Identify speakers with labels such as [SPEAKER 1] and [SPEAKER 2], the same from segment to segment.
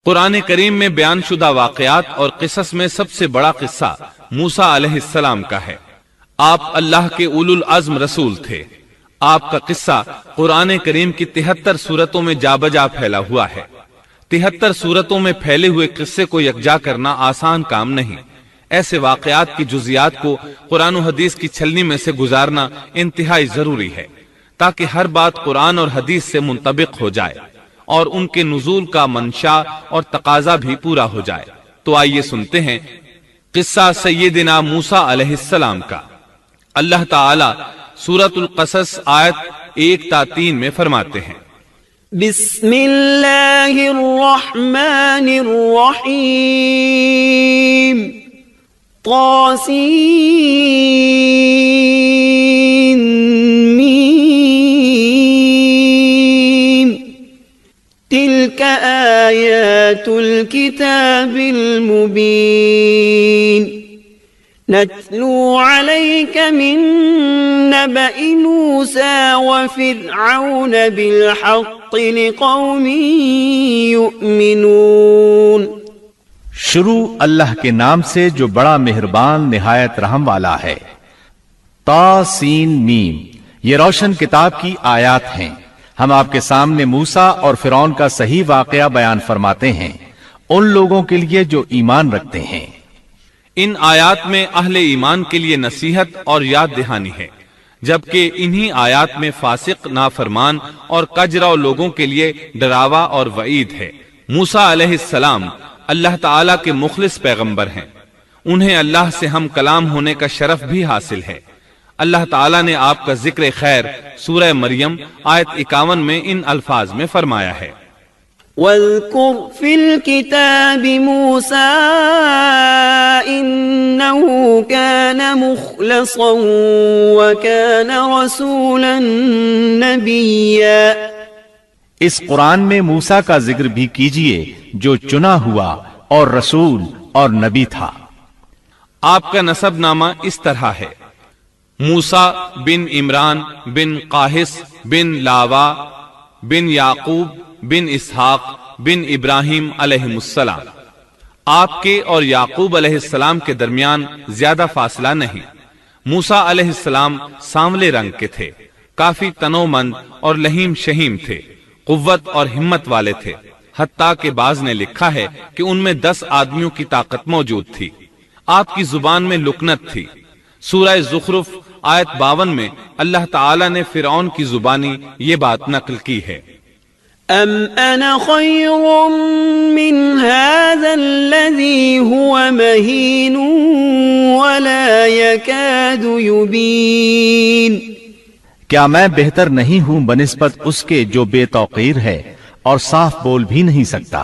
[SPEAKER 1] قرآن کریم میں بیان شدہ واقعات اور قصص میں سب سے بڑا قصہ موسیٰ علیہ السلام کا ہے۔ آپ اللہ کے اولو العزم رسول تھے۔ آپ کا قصہ قرآن کریم کی 73 سورتوں میں جا بجا پھیلا ہوا ہے۔ 73 سورتوں میں پھیلے ہوئے قصے کو یکجا کرنا آسان کام نہیں۔ ایسے واقعات کی جزیات کو قرآن و حدیث کی چھلنی میں سے گزارنا انتہائی ضروری ہے، تاکہ ہر بات قرآن اور حدیث سے منطبق ہو جائے اور ان کے نزول کا منشا اور تقاضا بھی پورا ہو جائے۔ تو آئیے سنتے ہیں قصہ سیدنا موسیٰ علیہ السلام کا۔ اللہ تعالی سورۃ القصص آیت 1 تا 3 میں فرماتے ہیں،
[SPEAKER 2] بسم اللہ الرحمن الرحیم طاسین تلك آیات الكتاب المبین نتلو علیک من نبأ موسیٰ وفرعون بالحق لقوم یؤمنون۔
[SPEAKER 3] شروع اللہ کے نام سے جو بڑا مہربان نہایت رحم والا ہے۔ تا سین میم، یہ روشن کتاب کی آیات ہیں۔ ہم آپ کے سامنے موسیٰ اور فرعون کا صحیح واقعہ بیان فرماتے ہیں ان لوگوں کے لیے جو ایمان رکھتے ہیں۔
[SPEAKER 1] ان آیات میں اہل ایمان کے لیے نصیحت اور یاد دہانی ہے، جبکہ انہی آیات میں فاسق، نافرمان اور کجرا لوگوں کے لیے ڈراوا اور وعید ہے۔ موسیٰ علیہ السلام اللہ تعالیٰ کے مخلص پیغمبر ہیں۔ انہیں اللہ سے ہم کلام ہونے کا شرف بھی حاصل ہے۔ اللہ تعالیٰ نے آپ کا ذکر خیر سورہ مریم آیت 51 میں ان الفاظ میں فرمایا ہے،
[SPEAKER 2] وَاذْكُرْ فِي الْكِتَابِ مُوسَىٰ إِنَّهُ كَانَ مُخْلَصًا وَكَانَ رَسُولًا نَبِيًّا۔
[SPEAKER 3] اس قرآن میں موسیٰ کا ذکر بھی کیجئے جو چنا ہوا اور رسول اور نبی تھا۔
[SPEAKER 1] آپ کا نسب نامہ اس طرح ہے، موسیٰ بن عمران بن قاہس بن لاوا بن یعقوب بن اسحاق بن ابراہیم علیہ السلام۔ آپ کے اور یعقوب علیہ السلام کے درمیان زیادہ فاصلہ نہیں۔ موسیٰ علیہ السلام سانولے رنگ کے تھے، کافی تنومند اور لہیم شہیم تھے، قوت اور ہمت والے تھے، حتیٰ کہ بعض نے لکھا ہے کہ ان میں 10 آدمیوں کی طاقت موجود تھی۔ آپ کی زبان میں لکنت تھی۔ سورہ زخرف آیت 52 میں اللہ تعالی نے فرعون کی زبانی یہ بات نقل کی ہے،
[SPEAKER 2] ام انا خیر من هذا الذی هو مہین ولا یکاد یبین۔
[SPEAKER 3] کیا میں بہتر نہیں ہوں بنسبت اس کے جو بے توقیر ہے اور صاف بول بھی نہیں سکتا۔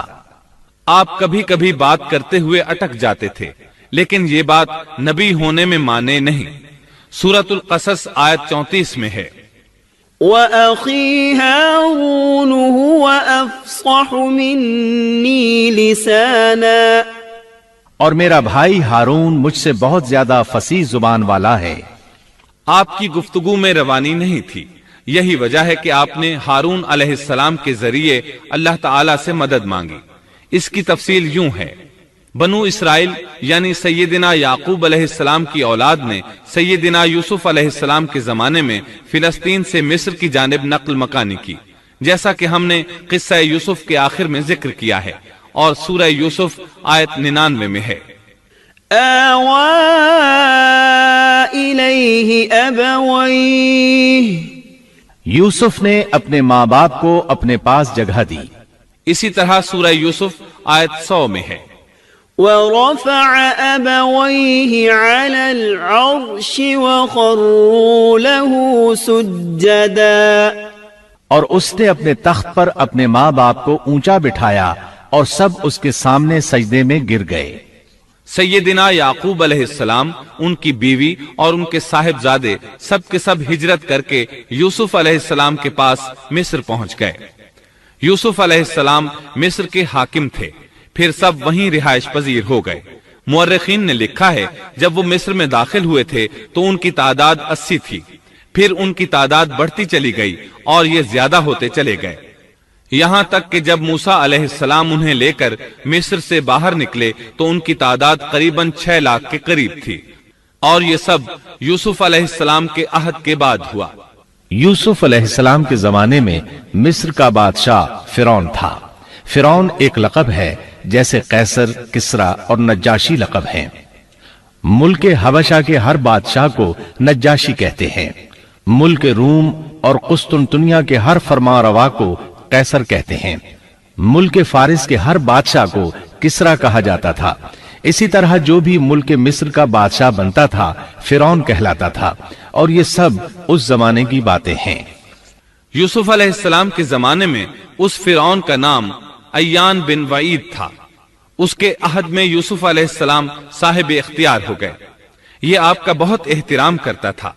[SPEAKER 1] آپ کبھی کبھی بات کرتے ہوئے اٹک جاتے تھے، لیکن یہ بات نبی ہونے میں مانے نہیں۔ سورۃ القصص آیت 34 میں ہے،
[SPEAKER 2] وَأَخِي هَارُونُ هُوَ أَفْصَحُ مِنِّي لِسَانًا۔
[SPEAKER 3] اور میرا بھائی ہارون مجھ سے بہت زیادہ فصیح زبان والا ہے۔
[SPEAKER 1] آپ کی گفتگو میں روانی نہیں تھی۔ یہی وجہ ہے کہ آپ نے ہارون علیہ السلام کے ذریعے اللہ تعالی سے مدد مانگی۔ اس کی تفصیل یوں ہے، بنو اسرائیل یعنی سیدنا یعقوب علیہ السلام کی اولاد نے سیدنا یوسف علیہ السلام کے زمانے میں فلسطین سے مصر کی جانب نقل مکانی کی، جیسا کہ ہم نے قصہ یوسف کے آخر میں ذکر کیا ہے، اور سورہ یوسف آیت 99 میں ہے،
[SPEAKER 2] آوَا إِلَيْهِ أَبَوَيْهِ۔
[SPEAKER 3] یوسف نے اپنے ماں باپ کو اپنے پاس جگہ دی۔
[SPEAKER 1] اسی طرح سورہ یوسف آیت 100 میں ہے،
[SPEAKER 2] وَرَفَعَ أَبَوَيْهِ عَلَى الْعَرْشِ وَخَرُّوا لَهُ سُجَّدًا۔
[SPEAKER 3] اور اس نے اپنے تخت پر اپنے ماں باپ کو اونچا بٹھایا اور سب اس کے سامنے سجدے میں گر گئے۔
[SPEAKER 1] سیدنا یعقوب علیہ السلام، ان کی بیوی اور ان کے صاحبزادے سب کے سب ہجرت کر کے یوسف علیہ السلام کے پاس مصر پہنچ گئے۔ یوسف علیہ السلام مصر کے حاکم تھے، پھر سب وہیں رہائش پذیر ہو گئے۔ مورخین نے لکھا ہے جب وہ مصر میں داخل ہوئے تھے تو ان کی تعداد 80 تھی، پھر ان کی تعداد بڑھتی چلی گئی اور یہ زیادہ ہوتے چلے گئے۔ یہاں تک کہ جب موسیٰ علیہ السلام انہیں لے کر مصر سے باہر نکلے تو ان کی تعداد قریباً 6 لاکھ کے قریب تھی، اور یہ سب یوسف علیہ السلام کے عہد کے بعد ہوا۔
[SPEAKER 3] یوسف علیہ السلام کے زمانے میں مصر کا بادشاہ فرعون تھا۔ فرعون ایک لقب ہے جیسے قیصر، کسرا اور نجاشی لقب ہیں۔ ملک حبشہ کے ہر بادشاہ کو نجاشی کہتے ہیں۔ ملک روم اور قسطنطنیہ کے ہر فرمان روا کو قیصر کہتے ہیں۔ ملک فارس کے ہر بادشاہ کو کسرا کہا جاتا تھا۔ اسی طرح جو بھی ملک مصر کا بادشاہ بنتا تھا فرعون کہلاتا تھا، اور یہ سب اس زمانے کی باتیں ہیں۔
[SPEAKER 1] یوسف علیہ السلام کے زمانے میں اس فرعون کا نام ایان بن وعید تھا۔ اس کے عہد میں یوسف علیہ السلام صاحب اختیار ہو گئے۔ یہ آپ کا بہت احترام کرتا تھا،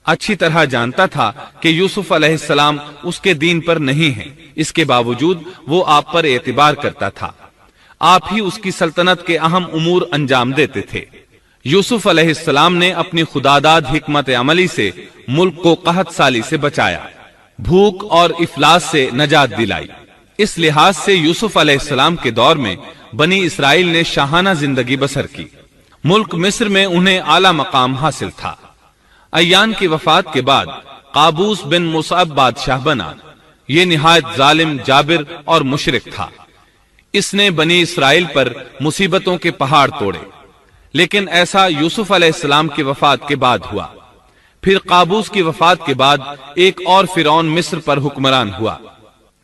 [SPEAKER 1] اچھی طرح جانتا تھا کہ یوسف علیہ السلام اس کے دین پر نہیں ہیں، اس کے باوجود وہ آپ پر اعتبار کرتا تھا۔ آپ ہی اس کی سلطنت کے اہم امور انجام دیتے تھے۔ یوسف علیہ السلام نے اپنی خداداد حکمت عملی سے ملک کو قحط سالی سے بچایا، بھوک اور افلاس سے نجات دلائی۔ اس لحاظ سے یوسف علیہ السلام کے دور میں بنی اسرائیل نے شاہانہ زندگی بسر کی۔ ملک مصر میں انہیں اعلیٰ مقام حاصل تھا۔ ایان کی وفات کے بعد قابوس بن مصعب بادشاہ بنا۔ یہ نہایت ظالم، جابر اور مشرک تھا۔ اس نے بنی اسرائیل پر مصیبتوں کے پہاڑ توڑے، لیکن ایسا یوسف علیہ السلام کی وفات کے بعد ہوا۔ پھر قابوس کی وفات کے بعد ایک اور فرعون مصر پر حکمران ہوا۔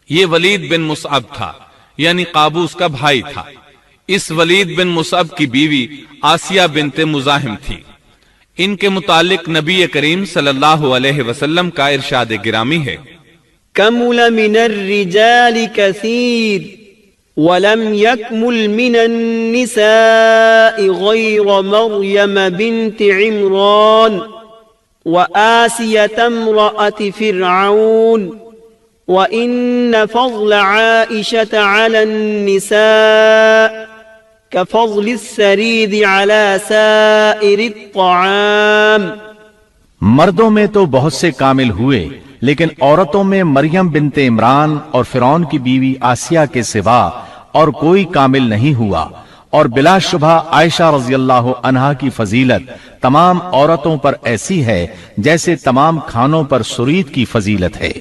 [SPEAKER 1] یہ ولید بن مصعب تھا، یعنی قابوس کا بھائی تھا۔ اس ولید بن مصعب کی بیوی آسیہ بنت مزاحم تھی۔ ان کے متعلق نبی کریم صلی اللہ علیہ وسلم کا ارشاد گرامی ہے،
[SPEAKER 2] كمل من الرجال كثير ولم يكمل من النساء غير مريم بنت عمران وآسية امرأة فرعون وإن فضل عائشة على النساء كفضل السريد على سائر الطعام۔
[SPEAKER 3] مردوں میں تو بہت سے کامل ہوئے، لیکن عورتوں میں مریم بنت عمران اور فرعون کی بیوی آسیہ کے سوا اور کوئی کامل نہیں ہوا، اور بلا شبہ عائشہ رضی اللہ عنہا کی فضیلت تمام عورتوں پر ایسی ہے جیسے تمام کھانوں پر سرید کی فضیلت ہے۔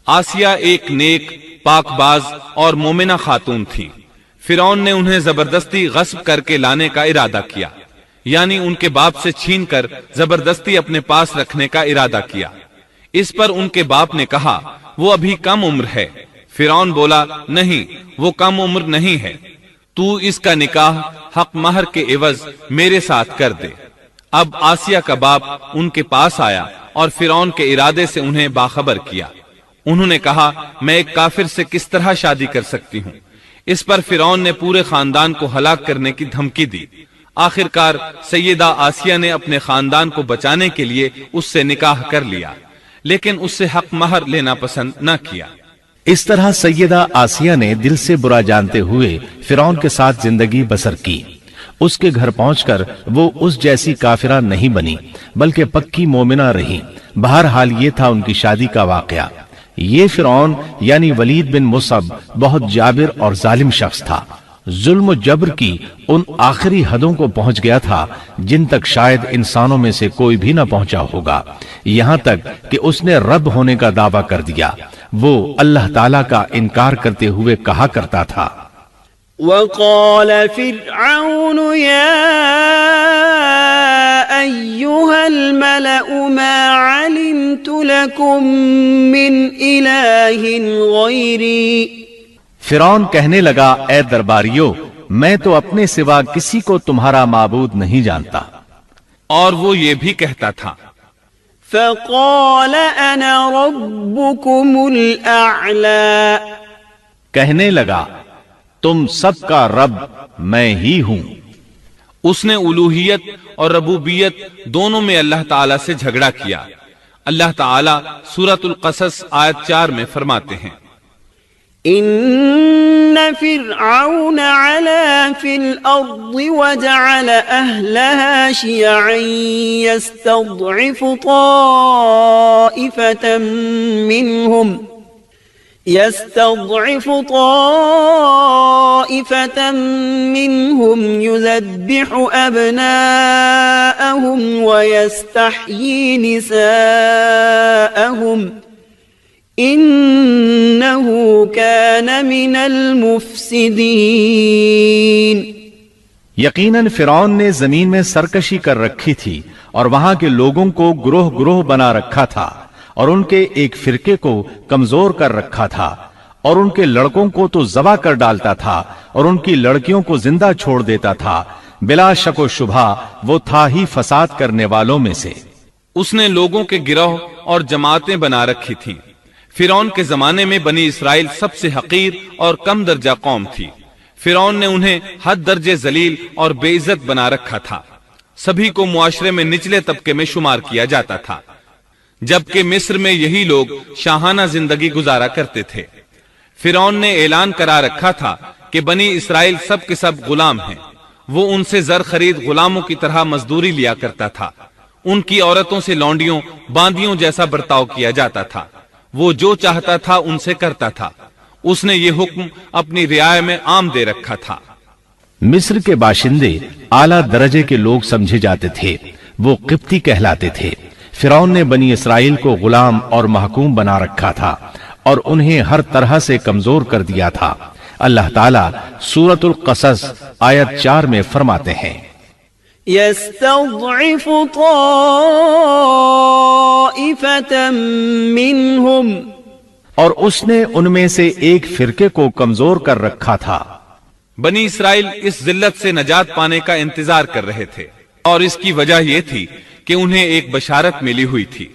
[SPEAKER 1] آسیہ ایک نیک، پاک باز اور مومنہ خاتون تھی۔ فرعون نے انہیں زبردستی غصب کر کے لانے کا ارادہ کیا، یعنی ان کے باپ سے چھین کر زبردستی اپنے پاس رکھنے کا ارادہ کیا۔ اس پر ان کے باپ نے کہا وہ ابھی کم عمر ہے۔ فرعون بولا نہیں، وہ کم عمر نہیں ہے، تو اس کا نکاح حق مہر کے عوض میرے ساتھ کر دے۔ اب آسیہ کا باپ ان کے پاس آیا اور فرعون کے ارادے سے انہیں باخبر کیا۔ انہوں نے کہا میں ایک کافر سے کس طرح شادی کر سکتی ہوں؟ اس پر فرعون نے پورے خاندان کو ہلاک کرنے کی دھمکی دی۔ آخر کار سیدہ آسیہ نے اپنے خاندان کو بچانے کے لیے اس سے نکاح کر لیا، لیکن اس سے حق مہر لینا پسند نہ کیا۔
[SPEAKER 3] اس طرح سیدہ آسیہ نے دل سے برا جانتے ہوئے فرعون کے ساتھ زندگی بسر کی۔ اس کے گھر پہنچ کر وہ اس جیسی کافرہ نہیں بنی، بلکہ پکی مومنہ رہی۔ بہرحال یہ تھا ان کی شادی کا واقعہ۔ یہ فرعون یعنی ولید بن مصعب بہت جابر اور ظالم شخص تھا۔ ظلم و جبر کی ان آخری حدوں کو پہنچ گیا تھا جن تک شاید انسانوں میں سے کوئی بھی نہ پہنچا ہوگا، یہاں تک کہ اس نے رب ہونے کا دعویٰ کر دیا۔ وہ اللہ تعالیٰ کا انکار کرتے ہوئے کہا کرتا تھا،
[SPEAKER 2] وقال فرعون يا أيها الملأ ما علمت لكم من إله غيري۔
[SPEAKER 3] فرعون کہنے لگا اے درباریو، میں تو اپنے سوا کسی کو تمہارا معبود نہیں جانتا۔
[SPEAKER 1] اور وہ یہ بھی کہتا تھا،
[SPEAKER 2] فقال أنا ربكم الأعلى۔
[SPEAKER 3] کہنے لگا تم سب کا رب میں ہی ہوں۔
[SPEAKER 1] اس نے الوہیت اور ربوبیت دونوں میں اللہ تعالیٰ سے جھگڑا کیا۔ اللہ تعالیٰ سورۃ القصص آیت 4 میں فرماتے ہیں،
[SPEAKER 2] ان فرعون علا فی الارض وجعل اہلها شیعا يستضعف طائفة يستضعف طائفة منهم يذبح أبناءهم ويستحيي نساءهم إنه كان من المفسدين۔
[SPEAKER 3] یقیناً فرعون نے زمین میں سرکشی کر رکھی تھی اور وہاں کے لوگوں کو گروہ گروہ بنا رکھا تھا اور ان کے ایک فرقے کو کمزور کر رکھا تھا اور ان کے لڑکوں کو تو ذبح کر ڈالتا تھا اور ان کی لڑکیوں کو زندہ چھوڑ دیتا تھا۔ بلا شک و شبہ وہ تھا ہی فساد کرنے والوں میں سے۔
[SPEAKER 1] اس نے لوگوں کے گروہ اور جماعتیں بنا رکھی تھی۔ فرعون کے زمانے میں بنی اسرائیل سب سے حقیر اور کم درجہ قوم تھی۔ فرعون نے انہیں حد درجے ذلیل اور بے عزت بنا رکھا تھا۔ سبھی کو معاشرے میں نچلے طبقے میں شمار کیا جاتا تھا، جبکہ مصر میں یہی لوگ شاہانہ زندگی گزارا کرتے تھے۔ فرعون نے اعلان کرا رکھا تھا کہ بنی اسرائیل سب کے سب غلام ہیں۔ وہ ان سے زر خرید غلاموں کی طرح مزدوری لیا کرتا تھا۔ ان کی عورتوں سے لونڈیوں باندیوں جیسا برتاؤ کیا جاتا تھا۔ وہ جو چاہتا تھا ان سے کرتا تھا۔ اس نے یہ حکم اپنی رعایا میں عام دے رکھا تھا۔
[SPEAKER 3] مصر کے باشندے اعلیٰ درجے کے لوگ سمجھے جاتے تھے، وہ قبطی کہلاتے تھے۔ فرعون نے بنی اسرائیل کو غلام اور محکوم بنا رکھا تھا اور انہیں ہر طرح سے کمزور کر دیا تھا۔ اللہ تعالیٰ سورۃ القصص آیت 4 میں فرماتے ہیں،
[SPEAKER 2] يستضعف طائفة منهم،
[SPEAKER 3] اور اس نے ان میں سے ایک فرقے کو کمزور کر رکھا تھا۔
[SPEAKER 1] بنی اسرائیل اس ذلت سے نجات پانے کا انتظار کر رہے تھے، اور اس کی وجہ یہ تھی کہ انہیں ایک بشارت ملی ہوئی تھی۔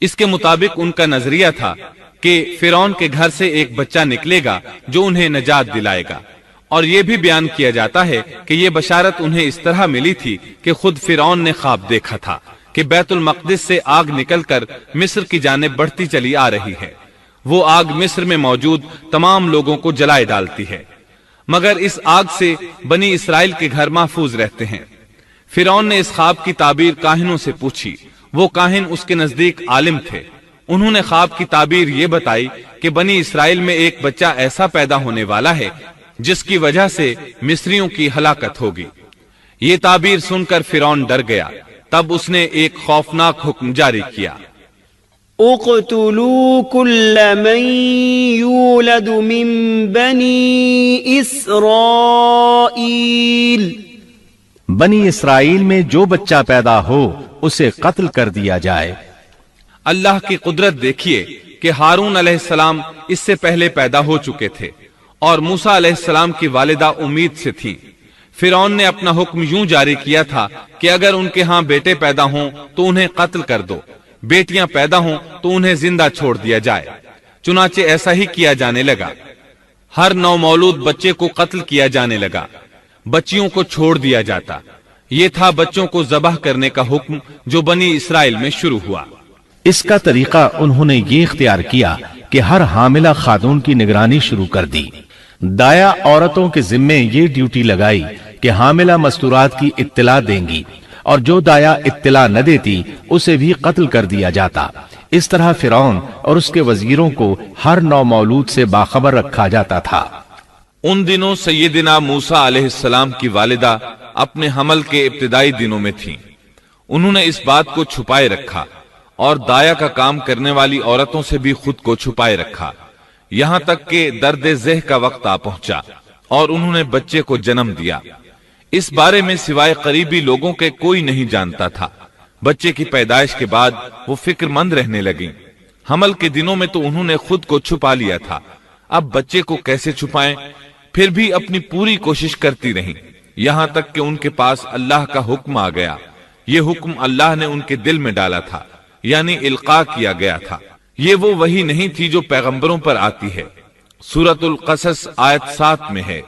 [SPEAKER 1] اس کے مطابق ان کا نظریہ تھا کہ فرعون کے گھر سے ایک بچہ نکلے گا جو انہیں نجات دلائے گا، اور یہ بھی بیان کیا جاتا ہے کہ یہ بشارت انہیں اس طرح ملی تھی کہ خود فرعون نے خواب دیکھا تھا کہ بیت المقدس سے آگ نکل کر مصر کی جانب بڑھتی چلی آ رہی ہے۔ وہ آگ مصر میں موجود تمام لوگوں کو جلائے ڈالتی ہے، مگر اس آگ سے بنی اسرائیل کے گھر محفوظ رہتے ہیں۔ فرعون نے اس خواب کی تعبیر کاہنوں سے پوچھی۔ وہ کاہن اس کے نزدیک عالم تھے۔ انہوں نے خواب کی تعبیر یہ بتائی کہ بنی اسرائیل میں ایک بچہ ایسا پیدا ہونے والا ہے جس کی وجہ سے مصریوں کی ہلاکت ہوگی۔ یہ تعبیر سن کر فرعون ڈر گیا۔ تب اس نے ایک خوفناک حکم جاری کیا،
[SPEAKER 2] اقتلوا كل من يولد من بني اسرائیل،
[SPEAKER 3] بنی اسرائیل میں جو بچہ پیدا ہو اسے قتل کر دیا جائے۔
[SPEAKER 1] اللہ کی قدرت دیکھیے کہ ہارون علیہ السلام اس سے پہلے پیدا ہو چکے تھے اور موسیٰ علیہ السلام کی والدہ امید سے تھی۔ فرعون نے اپنا حکم یوں جاری کیا تھا کہ اگر ان کے ہاں بیٹے پیدا ہوں تو انہیں قتل کر دو، بیٹیاں پیدا ہوں تو انہیں زندہ چھوڑ دیا جائے۔ چنانچہ ایسا ہی کیا جانے لگا۔ ہر نو مولود بچے کو قتل کیا جانے لگا، بچیوں کو چھوڑ دیا جاتا۔ یہ تھا بچوں کو ذبح کرنے کا حکم جو بنی اسرائیل میں شروع ہوا۔
[SPEAKER 3] اس کا طریقہ انہوں نے یہ اختیار کیا کہ ہر حاملہ خاتون کی نگرانی شروع کر دی۔ دایا عورتوں کے ذمے یہ ڈیوٹی لگائی کہ حاملہ مستورات کی اطلاع دیں گی، اور جو دایا اطلاع نہ دیتی اسے بھی قتل کر دیا جاتا۔ اس طرح فرعون اور اس کے وزیروں کو ہر نو مولود سے باخبر رکھا جاتا تھا۔
[SPEAKER 1] ان دنوں سیدنا موسیٰ علیہ السلام کی والدہ اپنے حمل کے ابتدائی دنوں میں تھیں۔ انہوں نے اس بات کو چھپائے رکھا اور دایا کا کام کرنے والی عورتوں سے بھی خود کو چھپائے رکھا، یہاں تک کہ درد ذہ کا وقت آ پہنچا اور انہوں نے بچے کو جنم دیا۔ اس بارے میں سوائے قریبی لوگوں کے کوئی نہیں جانتا تھا۔ بچے کی پیدائش کے بعد وہ فکر مند رہنے لگیں۔ حمل کے دنوں میں تو انہوں نے خود کو چھپا لیا تھا، اب بچے کو کیسے چھپائیں؟ پھر بھی اپنی پوری کوشش کرتی رہیں، یہاں تک کہ ان کے پاس اللہ کا حکم آ گیا۔ یہ حکم اللہ نے ان کے دل میں ڈالا تھا، یعنی القاء کیا گیا تھا۔ یہ وہ وحی نہیں تھی جو پیغمبروں پر آتی ہے۔ سورۃ القصص آیت 7 میں ہے،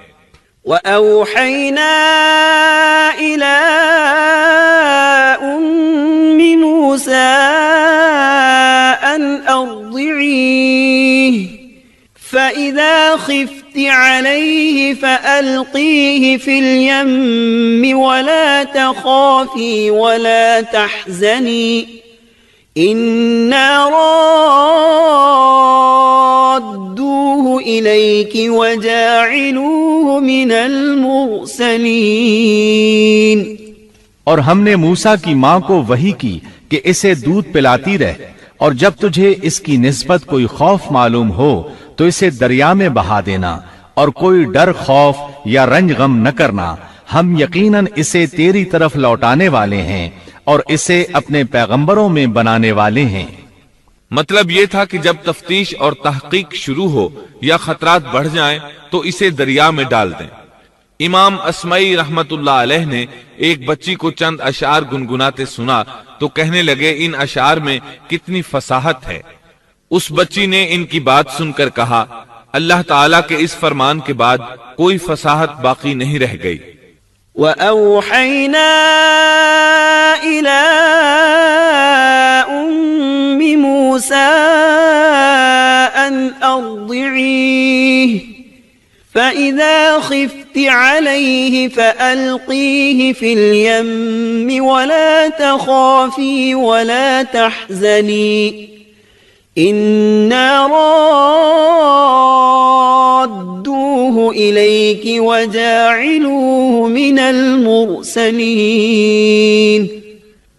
[SPEAKER 2] وَأَوْحَيْنَا إِلَىٰ أُمِّ مُوسَىٰ أَنْ أَرْضِعِيهِ فَإِذَا خِفْتِ عَلَيْهِ فَأَلْقِيهِ فِي الْيَمِّ وَلَا تَخَافِي وَلَا تَحْزَنِي إنا رادوه إليك وجاعلوه من المرسلين۔
[SPEAKER 3] اور ہم نے موسیٰ کی ماں کو وحی کی کہ اسے دودھ پلاتی رہ، اور جب تجھے اس کی نسبت کوئی خوف معلوم ہو تو اسے دریا میں بہا دینا، اور کوئی ڈر خوف یا رنج غم نہ کرنا، ہم یقیناً اسے تیری طرف لوٹانے والے ہیں اور اسے اپنے پیغمبروں میں بنانے والے ہیں۔
[SPEAKER 1] مطلب یہ تھا کہ جب تفتیش اور تحقیق شروع ہو یا خطرات بڑھ جائیں تو اسے دریا میں ڈال دیں۔ امام اسمعی رحمت اللہ علیہ نے ایک بچی کو چند اشعار گنگناتے سنا تو کہنے لگے ان اشعار میں کتنی فصاحت ہے۔ اس بچی نے ان کی بات سن کر کہا اللہ تعالیٰ کے اس فرمان کے بعد کوئی فصاحت باقی نہیں رہ گئی۔
[SPEAKER 2] وَأَوْحَيْنَا إِلَىٰ أُمِّ مُوسَىٰ أَنْ أَرْضِعِيهِ فَإِذَا خِفْتِ عَلَيْهِ فَأَلْقِيهِ فِي الْيَمِّ وَلَا تَخَافِي وَلَا تَحْزَنِي إِنَّا رَادُّوهُ إِلَيْكِ وَجَاعِلُوهُ مِنَ الْمُرْسَلِينَ۔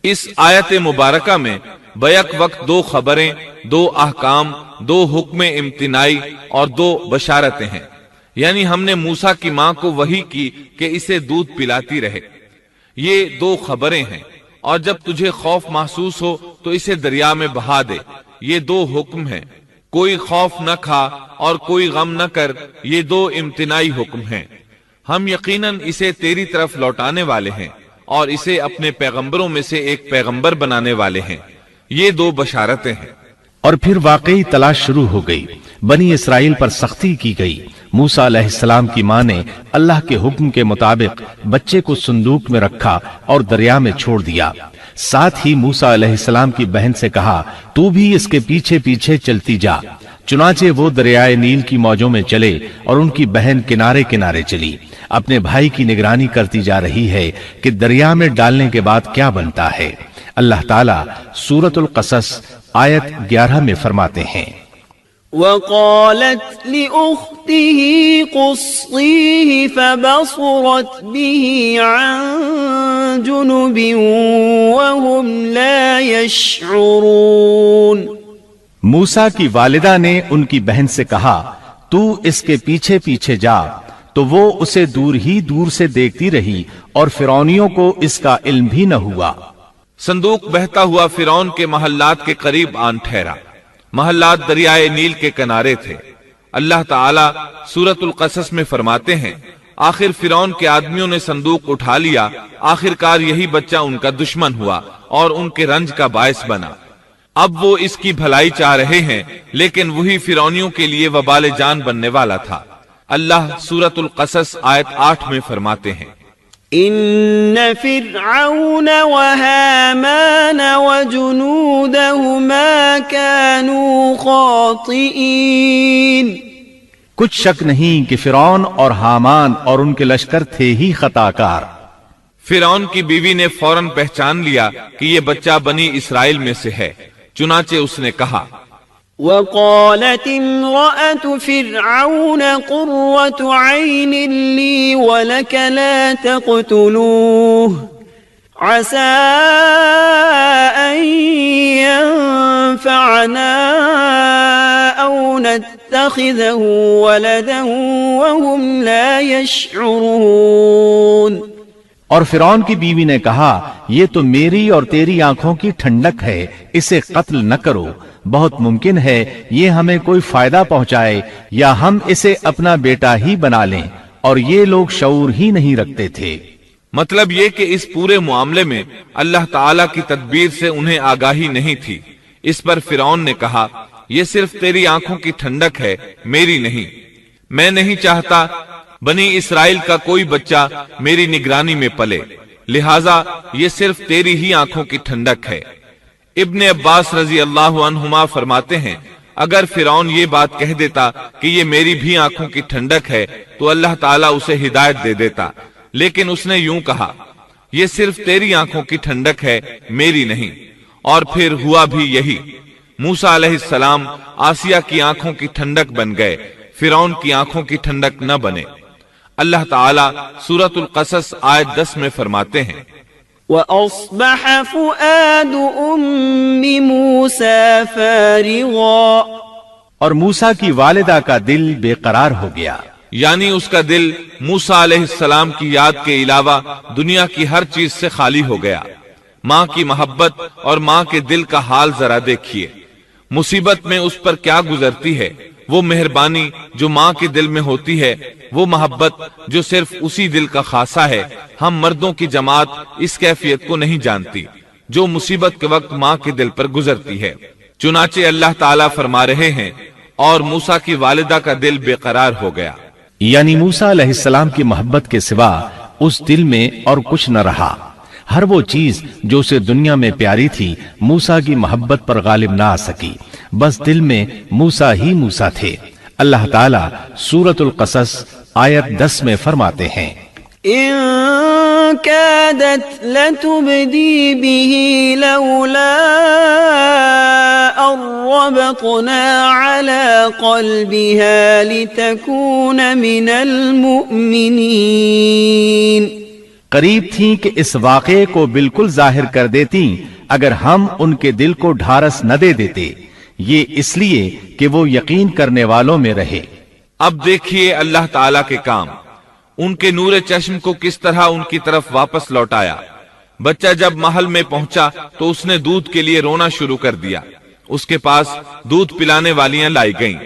[SPEAKER 1] اس آیت مبارکہ میں بیک وقت دو خبریں، دو احکام، دو حکم امتناعی اور دو بشارتیں ہیں، یعنی ہم نے موسیٰ کی ماں کو وحی کی کہ اسے دودھ پلاتی رہے۔ یہ دو خبریں ہیں، اور جب تجھے خوف محسوس ہو تو اسے دریا میں بہا دے، یہ دو حکم ہیں۔ کوئی خوف نہ کھا اور کوئی غم نہ کر، یہ دو امتناعی حکم ہیں۔ ہم یقیناً اسے تیری طرف لوٹانے والے ہیں اور اسے اپنے پیغمبروں میں سے ایک پیغمبر بنانے والے ہیں۔ یہ دو بشارتیں ہیں۔
[SPEAKER 3] اور پھر واقعی تلاش شروع ہو گئی، بنی اسرائیل پر سختی کی گئی۔ موسیٰ علیہ السلام کی ماں نے اللہ کے حکم کے مطابق بچے کو صندوق میں رکھا اور دریا میں چھوڑ دیا۔ ساتھ ہی موسیٰ علیہ السلام کی بہن سے کہا تو بھی اس کے پیچھے پیچھے چلتی جا۔ چنانچہ وہ دریائے نیل کی موجوں میں چلے اور ان کی بہن کنارے کنارے چلی، اپنے بھائی کی نگرانی کرتی جا رہی ہے کہ دریا میں ڈالنے کے بعد کیا بنتا ہے۔ اللہ تعالیٰ سورۃ القصص آیت 11 میں فرماتے ہیں
[SPEAKER 2] وقالت لأخته قصيه فبصرت به عن جنب وهم لا يشعرون۔
[SPEAKER 3] موسیٰ کی والدہ نے ان کی بہن سے کہا تو اس کے پیچھے پیچھے جا، تو وہ اسے دور ہی دور سے دیکھتی رہی اور فرعونیوں کو اس کا علم بھی نہ ہوا۔
[SPEAKER 1] صندوق بہتا ہوا فرعون کے محلات کے قریب آن ٹھہرا۔ محلات دریائے نیل کے کنارے تھے۔ اللہ تعالیٰ سورۃ القصص میں فرماتے ہیں آخر فرعون کے آدمیوں نے صندوق اٹھا لیا، آخرکار یہی بچہ ان کا دشمن ہوا اور ان کے رنج کا باعث بنا۔ اب وہ اس کی بھلائی چاہ رہے ہیں، لیکن وہی فرعونیوں کے لیے وبال جان بننے والا تھا۔ اللہ سورۃ القصص آیت 8 میں فرماتے ہیں
[SPEAKER 2] إن فرعون وهامان وجنودهما كانوا خاطئين۔
[SPEAKER 3] کچھ شک نہیں کہ فرعون اور حامان اور ان کے لشکر تھے ہی خطا کار۔
[SPEAKER 1] فرعون کی بیوی نے فوراً پہچان لیا کہ یہ بچہ بنی اسرائیل میں سے ہے، چنانچہ اس نے کہا
[SPEAKER 2] وقالت امرأة فرعون قرة عين لي ولك لا تقتلوه عسى أن ينفعنا أو نتخذه ولدا وهم لا يشعرون۔
[SPEAKER 3] اور فرعون کی بیوی نے کہا یہ تو میری اور تیری آنکھوں کی ٹھنڈک ہے، اسے قتل نہ کرو، بہت ممکن ہے یہ ہمیں کوئی فائدہ پہنچائے یا ہم اسے اپنا بیٹا ہی بنا لیں، اور یہ لوگ شعور ہی نہیں رکھتے تھے۔
[SPEAKER 1] مطلب یہ کہ اس پورے معاملے میں اللہ تعالیٰ کی تدبیر سے انہیں آگاہی نہیں تھی۔ اس پر فرعون نے کہا یہ صرف تیری آنکھوں کی ٹھنڈک ہے، میری نہیں۔ میں نہیں چاہتا بنی اسرائیل کا کوئی بچہ میری نگرانی میں پلے، لہٰذا یہ صرف تیری ہی آنکھوں کی ٹھنڈک ہے۔ ابن عباس رضی اللہ عنہما فرماتے ہیں اگر فرعون یہ بات کہہ دیتا کہ یہ میری بھی آنکھوں کی ٹھنڈک ہے تو اللہ تعالیٰ اسے ہدایت دے دیتا، لیکن اس نے یوں کہا یہ صرف تیری آنکھوں کی ٹھنڈک ہے، میری نہیں۔ اور پھر ہوا بھی یہی۔ موسیٰ علیہ السلام آسیہ کی آنکھوں کی ٹھنڈک بن گئے، فرعون کی آنکھوں کی ٹھنڈک نہ بنے۔ اللہ تعالیٰ سورۃ القصص آیت 10 میں فرماتے ہیں،
[SPEAKER 2] وَأَصْبَحَ فُؤَادُ أُمِّ مُوسَى فَارِغًا،
[SPEAKER 3] اور موسیٰ کی والدہ کا دل بے قرار ہو گیا،
[SPEAKER 1] یعنی اس کا دل موسیٰ علیہ السلام کی یاد کے علاوہ دنیا کی ہر چیز سے خالی ہو گیا۔ ماں کی محبت اور ماں کے دل کا حال ذرا دیکھیے، مصیبت میں اس پر کیا گزرتی ہے۔ وہ مہربانی جو ماں کے دل میں ہوتی ہے، وہ محبت جو صرف اسی دل کا خاصہ ہے، ہم مردوں کی جماعت اس کیفیت کو نہیں جانتی جو مصیبت کے وقت ماں کے دل پر گزرتی ہے۔ چنانچہ اللہ تعالیٰ فرما رہے ہیں، اور موسیٰ کی والدہ کا دل بے قرار ہو گیا،
[SPEAKER 3] یعنی موسیٰ علیہ السلام کی محبت کے سوا اس دل میں اور کچھ نہ رہا۔ ہر وہ چیز جو اسے دنیا میں پیاری تھی موسیٰ کی محبت پر غالب نہ آ سکی، بس دل میں موسیٰ ہی موسیٰ تھے۔ اللہ تعالیٰ سورۃ القصص آیت 10 میں فرماتے ہیں،
[SPEAKER 2] إن كادت لتبدي به لولا أن ربطنا على قلبها لتكون من المؤمنين،
[SPEAKER 3] قریب تھیں کہ اس واقعے کو بالکل ظاہر کر دیتی اگر ہم ان کے دل کو ڈھارس نہ دے دیتے، یہ اس لیے کہ وہ یقین کرنے والوں میں رہے۔
[SPEAKER 1] اب دیکھیے اللہ تعالیٰ کے کام، ان کے نور چشم کو کس طرح ان کی طرف واپس لوٹایا۔ بچہ جب محل میں پہنچا تو اس نے دودھ کے لیے رونا شروع کر دیا۔ اس کے پاس دودھ پلانے والیاں لائی گئیں،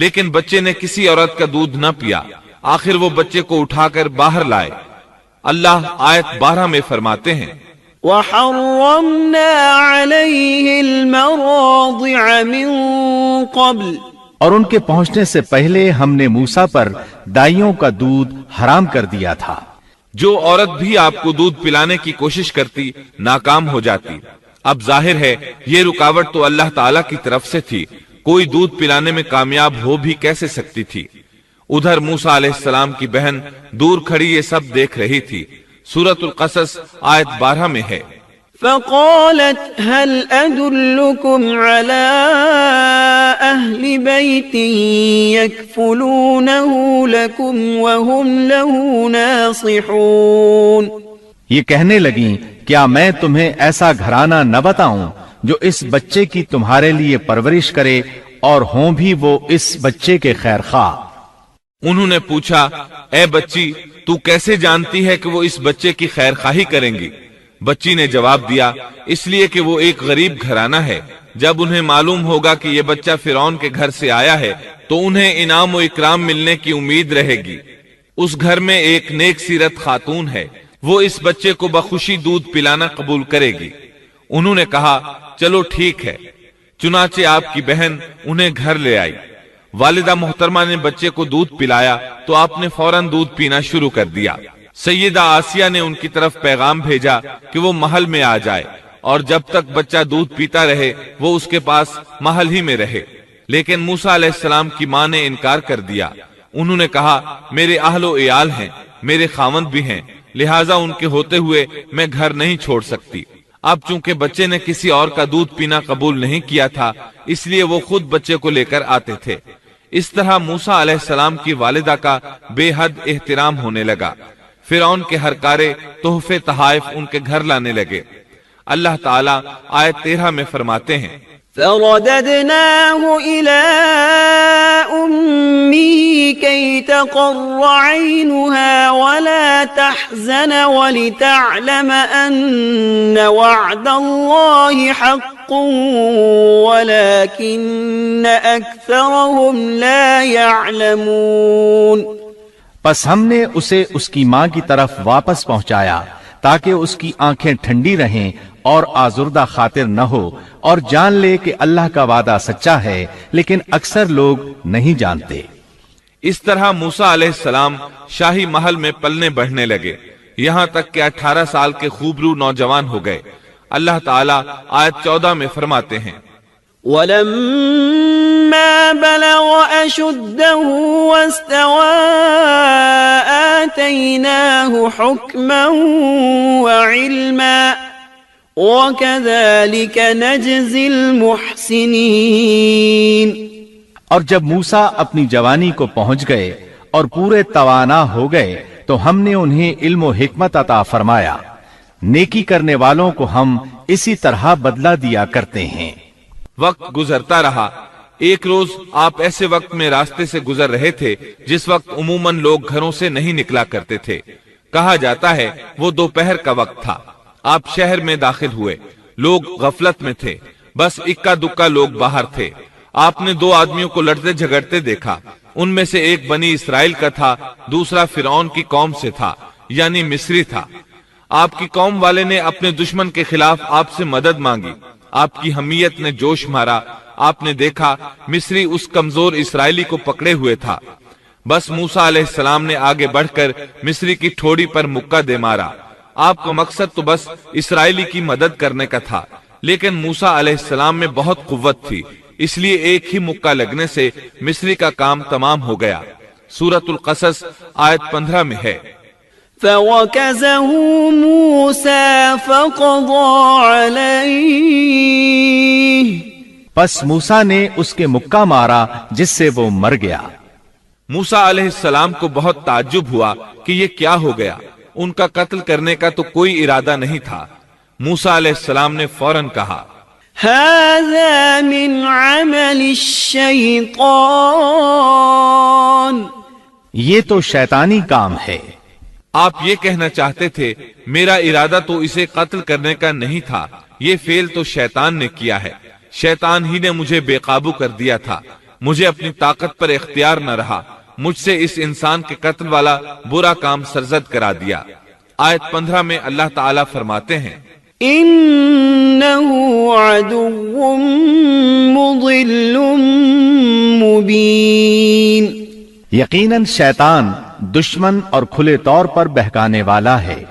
[SPEAKER 1] لیکن بچے نے کسی عورت کا دودھ نہ پیا۔ آخر وہ بچے کو اٹھا کر باہر لائے۔ اللہ آیت 12 میں فرماتے ہیں،
[SPEAKER 2] وَحَرَّمْنَا عَلَيْهِ الْمَرَاضِعَ مِن قَبْلِ،
[SPEAKER 3] اور ان کے پہنچنے سے پہلے ہم نے موسیٰ پر دائیوں کا دودھ حرام کر دیا تھا۔
[SPEAKER 1] جو عورت بھی آپ کو دودھ پلانے کی کوشش کرتی ناکام ہو جاتی۔ اب ظاہر ہے یہ رکاوٹ تو اللہ تعالیٰ کی طرف سے تھی، کوئی دودھ پلانے میں کامیاب ہو بھی کیسے سکتی تھی۔ ادھر موسیٰ علیہ السلام کی بہن دور کھڑی یہ سب دیکھ رہی تھی۔ سورۃ القصص آیت 12 میں ہے،
[SPEAKER 2] فقالت هل أدلكم على أهل بيت يكفلونه لكم وهم له ناصحون،
[SPEAKER 3] یہ کہنے لگیں کیا میں تمہیں ایسا گھرانہ نہ بتاؤں جو اس بچے کی تمہارے لیے پرورش کرے اور ہوں بھی وہ اس بچے کے خیر خواہ۔
[SPEAKER 1] انہوں نے پوچھا، اے بچی تو کیسے جانتی ہے کہ وہ اس بچے کی خیر خواہی کریں گی؟ بچی نے جواب دیا، اس لیے کہ وہ ایک غریب گھرانہ ہے۔ جب انہیں معلوم ہوگا کہ یہ بچہ فرعون کے گھر سے آیا ہے تو انہیں انعام و اکرام ملنے کی امید رہے گی۔ اس گھر میں ایک نیک سیرت خاتون ہے، وہ اس بچے کو بخوشی دودھ پلانا قبول کرے گی۔ انہوں نے کہا، چلو ٹھیک ہے۔ چنانچہ آپ کی بہن انہیں گھر لے آئی۔ والدہ محترمہ نے بچے کو دودھ پلایا تو آپ نے فوراً دودھ پینا شروع کر دیا۔ سیدہ آسیہ نے ان کی طرف پیغام بھیجا کہ وہ محل میں آ جائے اور جب تک بچہ دودھ پیتا رہے وہ اس کے پاس محل ہی میں رہے، لیکن موسیٰ علیہ السلام کی ماں نے انکار کر دیا۔ انہوں نے کہا، میرے اہل و عیال ہیں، میرے خاوند بھی ہیں، لہٰذا ان کے ہوتے ہوئے میں گھر نہیں چھوڑ سکتی۔ اب چونکہ بچے نے کسی اور کا دودھ پینا قبول نہیں کیا تھا، اس لیے وہ خود بچے کو لے کر آتے تھے۔ اس طرح موسیٰ علیہ السلام کی والدہ کا بے حد احترام ہونے لگا۔ فرعون کے ہر کارے تحفے تحائف ان کے گھر لانے لگے۔ اللہ تعالیٰ آیت 13 میں فرماتے ہیں،
[SPEAKER 2] فرددناه إلى أمه كي تقر عينها ولا تحزن ولتعلم أن وعد الله حق ولكن أكثرهم لا يعلمون۔
[SPEAKER 3] پس ہم نے اسے اس کی ماں کی طرف واپس پہنچایا تاکہ اس کی آنکھیں ٹھنڈی رہیں اور آزردہ خاطر نہ ہو، اور جان لے کہ اللہ کا وعدہ سچا ہے، لیکن اکثر لوگ نہیں جانتے۔
[SPEAKER 1] اس طرح موسیٰ علیہ السلام شاہی محل میں پلنے بڑھنے لگے، یہاں تک کہ 18 سال کے خوبرو نوجوان ہو گئے۔ اللہ تعالیٰ آیت 14 میں فرماتے ہیں،
[SPEAKER 2] وَلَمَّا بَلَغَ أَشُدَّهُ وَاسْتَوَىٰ آتَيْنَاهُ حُكْمًا وَعِلْمًا وَكَذَلِكَ نَجْزِي الْمُحْسِنِينَ۔
[SPEAKER 3] اور جب موسیٰ اپنی جوانی کو پہنچ گئے اور پورے توانا ہو گئے تو ہم نے انہیں علم و حکمت عطا فرمایا، نیکی کرنے والوں کو ہم اسی طرح بدلہ دیا کرتے ہیں۔
[SPEAKER 1] وقت گزرتا رہا، ایک روز آپ ایسے وقت میں راستے سے گزر رہے تھے جس وقت عموماً لوگ گھروں سے نہیں نکلا کرتے تھے۔ کہا جاتا ہے وہ دوپہر کا وقت تھا۔ آپ شہر میں داخل ہوئے، لوگ غفلت میں تھے، بس اکا دکا لوگ باہر تھے۔ آپ نے دو آدمیوں کو لڑتے جھگڑتے دیکھا، ان میں سے ایک بنی اسرائیل کا تھا، دوسرا فرعون کی قوم سے تھا، یعنی مصری تھا۔ آپ کی قوم والے نے اپنے دشمن کے خلاف آپ سے مدد مانگی، آپ کی حمیت نے جوش مارا۔ آپ نے دیکھا مصری اس کمزور اسرائیلی کو پکڑے ہوئے تھا، بس موسیٰ علیہ السلام نے آگے بڑھ کر مصری کی ٹھوڑی پر مکہ دے مارا۔ آپ کا مقصد تو بس اسرائیلی کی مدد کرنے کا تھا، لیکن موسیٰ علیہ السلام میں بہت قوت تھی، اس لیے ایک ہی مکہ لگنے سے مصری کا کام تمام ہو گیا۔ سورۃ القصص آیت 15 میں ہے،
[SPEAKER 2] فَوَكَزَهُ مُوسَى فَقَضَى عَلَيْهِ،
[SPEAKER 3] پس موسیٰ نے اس کے مکہ مارا جس سے وہ مر گیا۔
[SPEAKER 1] موسیٰ علیہ السلام کو بہت تعجب ہوا کہ یہ کیا ہو گیا، ان کا قتل کرنے کا تو کوئی ارادہ نہیں تھا۔ موسیٰ علیہ السلام نے فوراً کہا،
[SPEAKER 2] هَذَا مِنْ عَمَلِ الشَّيْطَانِ،
[SPEAKER 3] یہ تو شیطانی کام ہے۔
[SPEAKER 1] آپ یہ کہنا چاہتے تھے میرا ارادہ تو اسے قتل کرنے کا نہیں تھا، یہ فعل تو شیطان نے کیا ہے، شیطان ہی نے مجھے بے قابو کر دیا تھا، مجھے اپنی طاقت پر اختیار نہ رہا، مجھ سے اس انسان کے قتل والا برا کام سرزد کرا دیا۔ آیت 15 میں اللہ تعالیٰ فرماتے ہیں،
[SPEAKER 2] إِنَّهُ عَدُوٌّ مُضِلٌّ مُبِينٌ،
[SPEAKER 3] یقیناً شیطان دشمن اور کھلے طور پر بہکانے والا ہے۔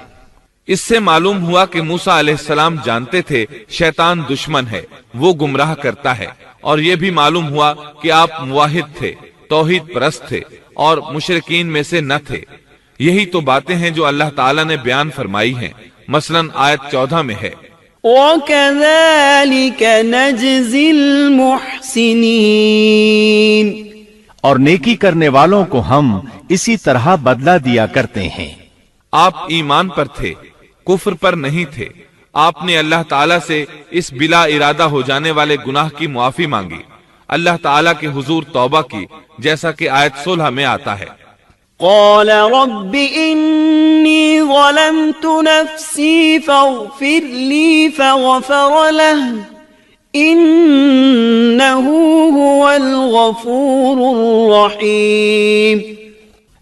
[SPEAKER 1] اس سے معلوم ہوا کہ موسیٰ علیہ السلام جانتے تھے شیطان دشمن ہے، وہ گمراہ کرتا ہے، اور یہ بھی معلوم ہوا کہ آپ موحد تھے، توحید پرست تھے اور مشرکین میں سے نہ تھے۔ یہی تو باتیں ہیں جو اللہ تعالیٰ نے بیان فرمائی ہیں، مثلاً آیت 14 میں ہے،
[SPEAKER 2] وَكَذَلِكَ نَجْزِي الْمُحْسِنِينَ،
[SPEAKER 3] اور نیکی کرنے والوں کو ہم اسی طرح بدلہ دیا کرتے ہیں۔
[SPEAKER 1] آپ ایمان پر تھے، کفر پر نہیں تھے۔ آپ نے اللہ تعالیٰ سے اس بلا ارادہ ہو جانے والے گناہ کی معافی مانگی، اللہ تعالیٰ کے حضور توبہ کی، جیسا کہ آیت 16 میں آتا ہے،
[SPEAKER 2] قال رب إني ظلمت نفسي فاغفر لي فغفر له إنه هو الغفور الرحيم۔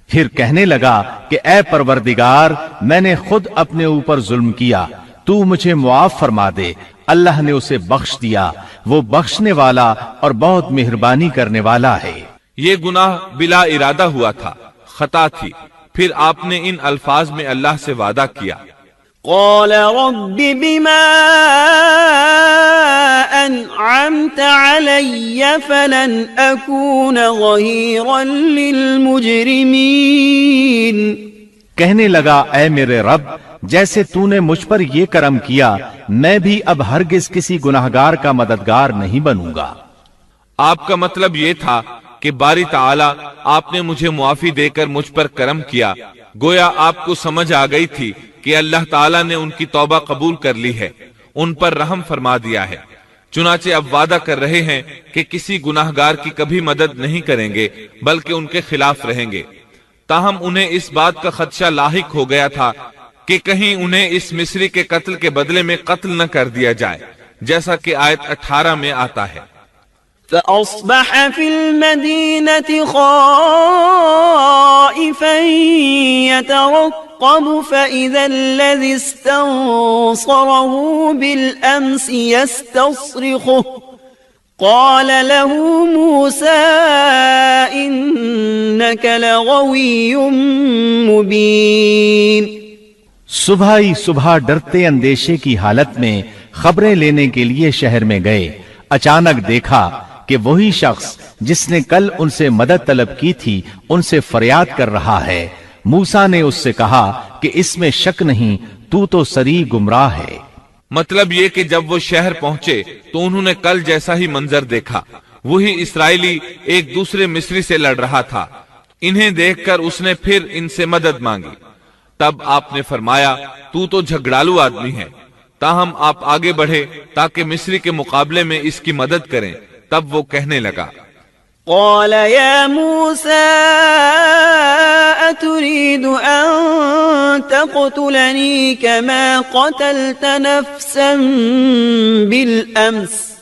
[SPEAKER 3] پھر کہنے لگا کہ اے پروردگار، میں نے خود اپنے اوپر ظلم کیا، تو مجھے معاف فرما دے۔ اللہ نے اسے بخش دیا، وہ بخشنے والا اور بہت مہربانی کرنے والا ہے۔
[SPEAKER 1] یہ گناہ بلا ارادہ ہوا تھا، خطا تھی۔ پھر آپ نے ان الفاظ میں اللہ سے وعدہ کیا،
[SPEAKER 2] قال رب بما أنعمت علي فلن أكون ظهيرا للمجرمين۔
[SPEAKER 3] کہنے لگا اے میرے رب، جیسے تو نے مجھ پر یہ کرم کیا، میں بھی اب ہرگز کسی گناہگار کا مددگار نہیں بنوں گا۔
[SPEAKER 1] آپ کا مطلب یہ تھا کہ باری تعالی آپ نے مجھے معافی دے کر مجھ پر کرم کیا۔ گویا آپ کو سمجھ آ گئی تھی کہ اللہ تعالیٰ نے ان کی توبہ قبول کر لی ہے، ان پر رحم فرما دیا ہے۔ چنانچہ اب وعدہ کر رہے ہیں کہ کسی گناہگار کی کبھی مدد نہیں کریں گے، بلکہ ان کے خلاف رہیں گے۔ تاہم انہیں اس بات کا خدشہ لاحق ہو گیا تھا کہ کہیں انہیں اس مصری کے قتل کے بدلے میں قتل نہ کر دیا جائے، جیسا کہ آیت 18 میں آتا ہے،
[SPEAKER 2] فأصبح في المدينة خائفا يترقب فإذا الذي استنصره بالأمس يستصرخه قال له موسى إنك لغوي مبين۔
[SPEAKER 3] صبح ہی صبح ڈرتے اندیشے کی حالت میں خبریں لینے کے لیے شہر میں گئے۔ اچانک دیکھا کہ وہی شخص جس نے کل ان سے مدد طلب کی تھی ان سے فریاد کر رہا ہے۔ موسیٰ نے اس سے کہا کہ اس میں شک نہیں، تو سری گمراہ ہے۔
[SPEAKER 1] مطلب یہ کہ جب وہ شہر پہنچے تو انہوں نے کل جیسا ہی منظر دیکھا، وہی اسرائیلی ایک دوسرے مصری سے لڑ رہا تھا۔ انہیں دیکھ کر اس نے پھر ان سے مدد مانگی۔ تب آپ نے فرمایا تو جھگڑالو آدمی ہے، تاہم آپ آگے بڑھے تاکہ مصری کے مقابلے میں اس کی مدد کریں۔ تب وہ کہنے لگا
[SPEAKER 2] قال يا موسى أتريد أن تقتلني كما قتلت نفسا بالأمس؟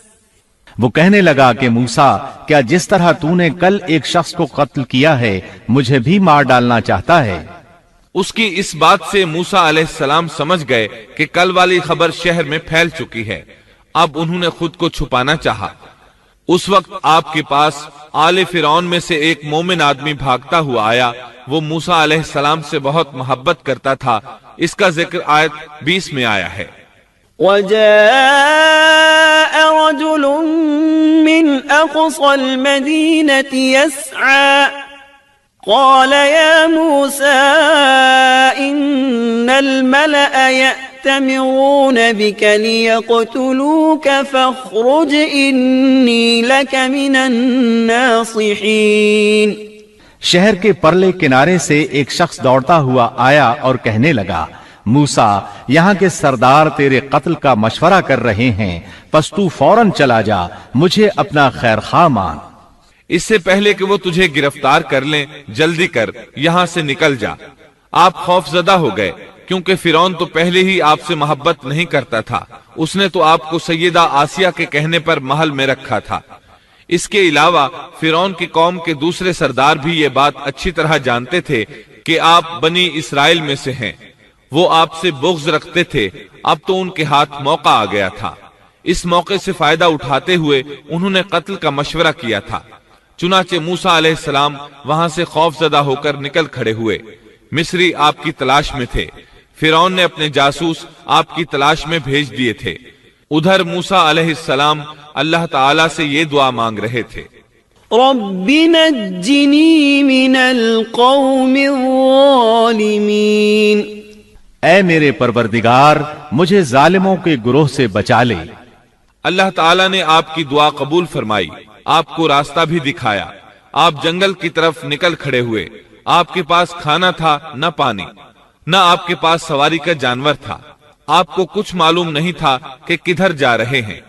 [SPEAKER 3] وہ کہنے لگا کہ موسیٰ، کیا جس طرح تو نے کل ایک شخص کو قتل کیا ہے مجھے بھی مار ڈالنا چاہتا ہے؟
[SPEAKER 1] اس کی اس بات سے موسیٰ علیہ السلام سمجھ گئے کہ کل والی خبر شہر میں پھیل چکی ہے۔ اب انہوں نے خود کو چھپانا چاہا۔ اس وقت آپ کے پاس آل فرعون میں سے ایک مومن آدمی بھاگتا ہوا آیا۔ وہ موسیٰ علیہ السلام سے بہت محبت کرتا تھا۔ اس کا ذکر آیت 20 میں آیا ہے۔
[SPEAKER 2] وجاء رجل من أقصى المدينة يسعى قال يا موسى إن الملأ يأتمرون بك ليقتلوك فاخرج إني لك من الناصحين۔
[SPEAKER 3] شہر کے پرلے کنارے سے ایک شخص دوڑتا ہوا آیا اور کہنے لگا، موسیٰ، یہاں کے سردار تیرے قتل کا مشورہ کر رہے ہیں، پس تو فوراً چلا جا، مجھے اپنا خیر خواہ مان۔
[SPEAKER 1] اس سے پہلے کہ وہ تجھے گرفتار کر لیں، جلدی کر یہاں سے نکل جا۔ آپ خوف زدہ ہو گئے کیونکہ فرعون تو پہلے ہی آپ سے محبت نہیں کرتا تھا۔ اس نے تو آپ کو سیدہ آسیہ کے کہنے پر محل میں رکھا تھا۔ اس کے علاوہ فرعون کی قوم کے دوسرے سردار بھی یہ بات اچھی طرح جانتے تھے کہ آپ بنی اسرائیل میں سے ہیں۔ وہ آپ سے بغض رکھتے تھے۔ اب تو ان کے ہاتھ موقع آ گیا تھا۔ اس موقع سے فائدہ اٹھاتے ہوئے انہوں نے قتل کا مشورہ کیا تھا۔ چنانچہ موسیٰ علیہ السلام وہاں سے خوف زدہ ہو کر نکل کھڑے ہوئے۔ مصری آپ کی تلاش میں تھے۔ فرعون نے اپنے جاسوس آپ کی تلاش میں بھیج دیے تھے۔ ادھر موسیٰ علیہ السلام اللہ تعالیٰ سے یہ دعا مانگ رہے تھے،
[SPEAKER 2] رب نجنی من القوم الظالمین۔
[SPEAKER 3] اے میرے پروردگار، مجھے ظالموں کے گروہ سے بچا لے۔
[SPEAKER 1] اللہ تعالیٰ نے آپ کی دعا قبول فرمائی، آپ کو راستہ بھی دکھایا۔ آپ جنگل کی طرف نکل کھڑے ہوئے۔ آپ کے پاس کھانا تھا نہ پانی، نہ آپ کے پاس سواری کا جانور تھا۔ آپ کو کچھ معلوم نہیں تھا کہ کدھر جا رہے ہیں،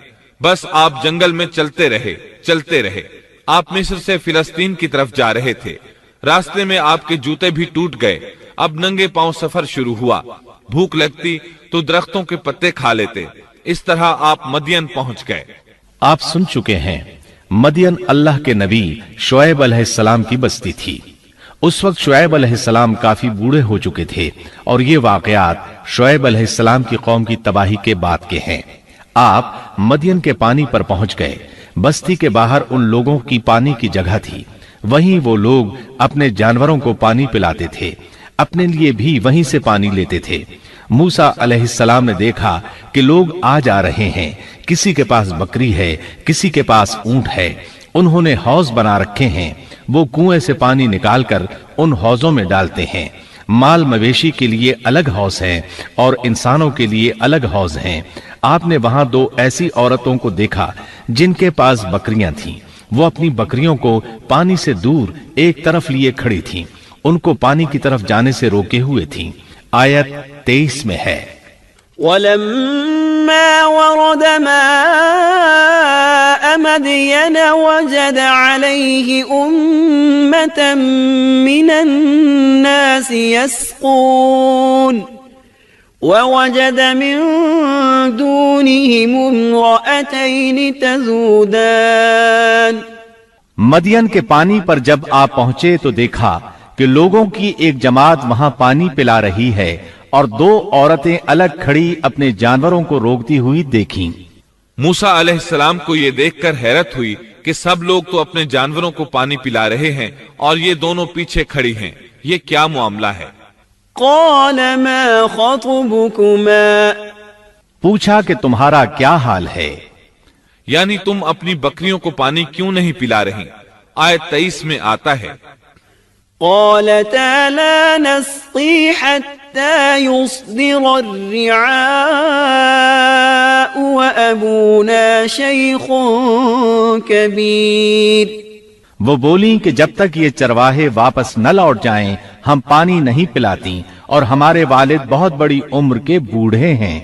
[SPEAKER 1] بس آپ جنگل میں چلتے رہے۔ آپ مصر سے فلسطین کی طرف جا رہے تھے۔ راستے میں آپ کے جوتے بھی ٹوٹ گئے۔ اب ننگے پاؤں سفر شروع ہوا۔ بھوک لگتی تو درختوں کے پتے کھا لیتے۔ اس طرح آپ مدین پہنچ گئے۔
[SPEAKER 3] آپ سن چکے ہیں، مدین اللہ کے نبی شعیب علیہ السلام کی بستی تھی۔ اس وقت شعیب علیہ السلام کافی بوڑھے ہو چکے تھے، اور یہ واقعات شعیب علیہ السلام کی قوم کی تباہی کے بعد کے ہیں۔ آپ مدین کے پانی پر پہنچ گئے۔ بستی کے باہر ان لوگوں کی پانی کی جگہ تھی۔ وہیں وہ لوگ اپنے جانوروں کو پانی پلاتے تھے، اپنے لیے بھی وہیں سے پانی لیتے تھے۔ موسیٰ علیہ السلام نے دیکھا کہ لوگ آ جا رہے ہیں، کسی کے پاس بکری ہے، کسی کے پاس اونٹ ہے۔ انہوں نے حوض بنا رکھے ہیں، وہ کنویں سے پانی نکال کر ان حوضوں میں ڈالتے ہیں۔ مال مویشی کے لیے الگ حوض ہیں اور انسانوں کے لیے الگ حوض ہیں۔ آپ نے وہاں دو ایسی عورتوں کو دیکھا جن کے پاس بکریاں تھیں۔ وہ اپنی بکریوں کو پانی سے دور ایک طرف لیے کھڑی تھیں، ان کو پانی کی طرف جانے سے روکے ہوئے تھیں۔ آیت 23 میں ہے،
[SPEAKER 2] وَلَمَّا وَرَدَ مَاءَ مَدْيَنَ وَجَدَ عَلَيْهِ أُمَّةً مِّنَ النَّاسِ يَسْقُونَ وَوَجَدَ مِن دُونِهِمُ امْرَأَتَيْنِ تَذُودَانِ۔
[SPEAKER 3] مدین کے پانی پر جب آپ پہنچے تو دیکھا کہ لوگوں کی ایک جماعت وہاں پانی پلا رہی ہے، اور دو عورتیں الگ کھڑی اپنے جانوروں کو روکتی ہوئی دیکھیں۔
[SPEAKER 1] موسیٰ علیہ السلام کو یہ دیکھ کر حیرت ہوئی کہ سب لوگ تو اپنے جانوروں کو پانی پلا رہے ہیں اور یہ دونوں پیچھے کھڑی ہیں، یہ کیا معاملہ ہے؟
[SPEAKER 2] قال ما خطبكما؟
[SPEAKER 3] پوچھا کہ تمہارا کیا حال ہے،
[SPEAKER 1] یعنی تم اپنی بکریوں کو پانی کیوں نہیں پلا رہی؟ آیت 23 میں آتا ہے،
[SPEAKER 2] قالتا لا نسقي حتى يصدر الرعاء وأبونا شيخ كبير.
[SPEAKER 3] وہ بولیں کہ جب تک یہ چرواہے واپس نہ لوٹ جائیں ہم پانی نہیں پلاتی اور ہمارے والد بہت بڑی عمر کے بوڑھے ہیں.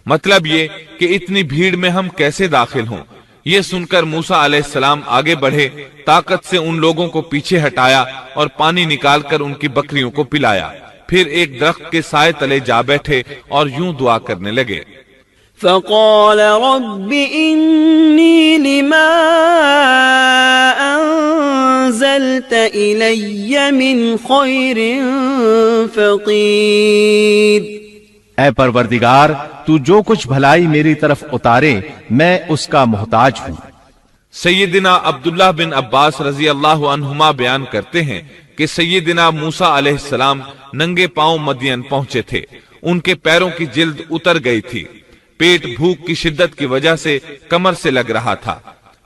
[SPEAKER 1] مطلب یہ کہ اتنی بھیڑ میں ہم کیسے داخل ہوں. یہ سن کر موسیٰ علیہ السلام آگے بڑھے، طاقت سے ان لوگوں کو پیچھے ہٹایا اور پانی نکال کر ان کی بکریوں کو پلایا. پھر ایک درخت کے سائے تلے جا بیٹھے اور یوں دعا کرنے لگے.
[SPEAKER 2] فقال رب إني لما أنزلت إلي من خير فقير.
[SPEAKER 3] اے پروردگار تو جو کچھ بھلائی میری طرف اتارے میں اس کا محتاج ہوں.
[SPEAKER 1] سیدنا عبداللہ بن عباس رضی اللہ عنہما بیان کرتے ہیں کہ سیدنا موسیٰ علیہ السلام ننگے پاؤں مدین پہنچے تھے. ان کے پیروں کی جلد اتر گئی تھی. پیٹ بھوک کی شدت کی وجہ سے کمر سے لگ رہا تھا.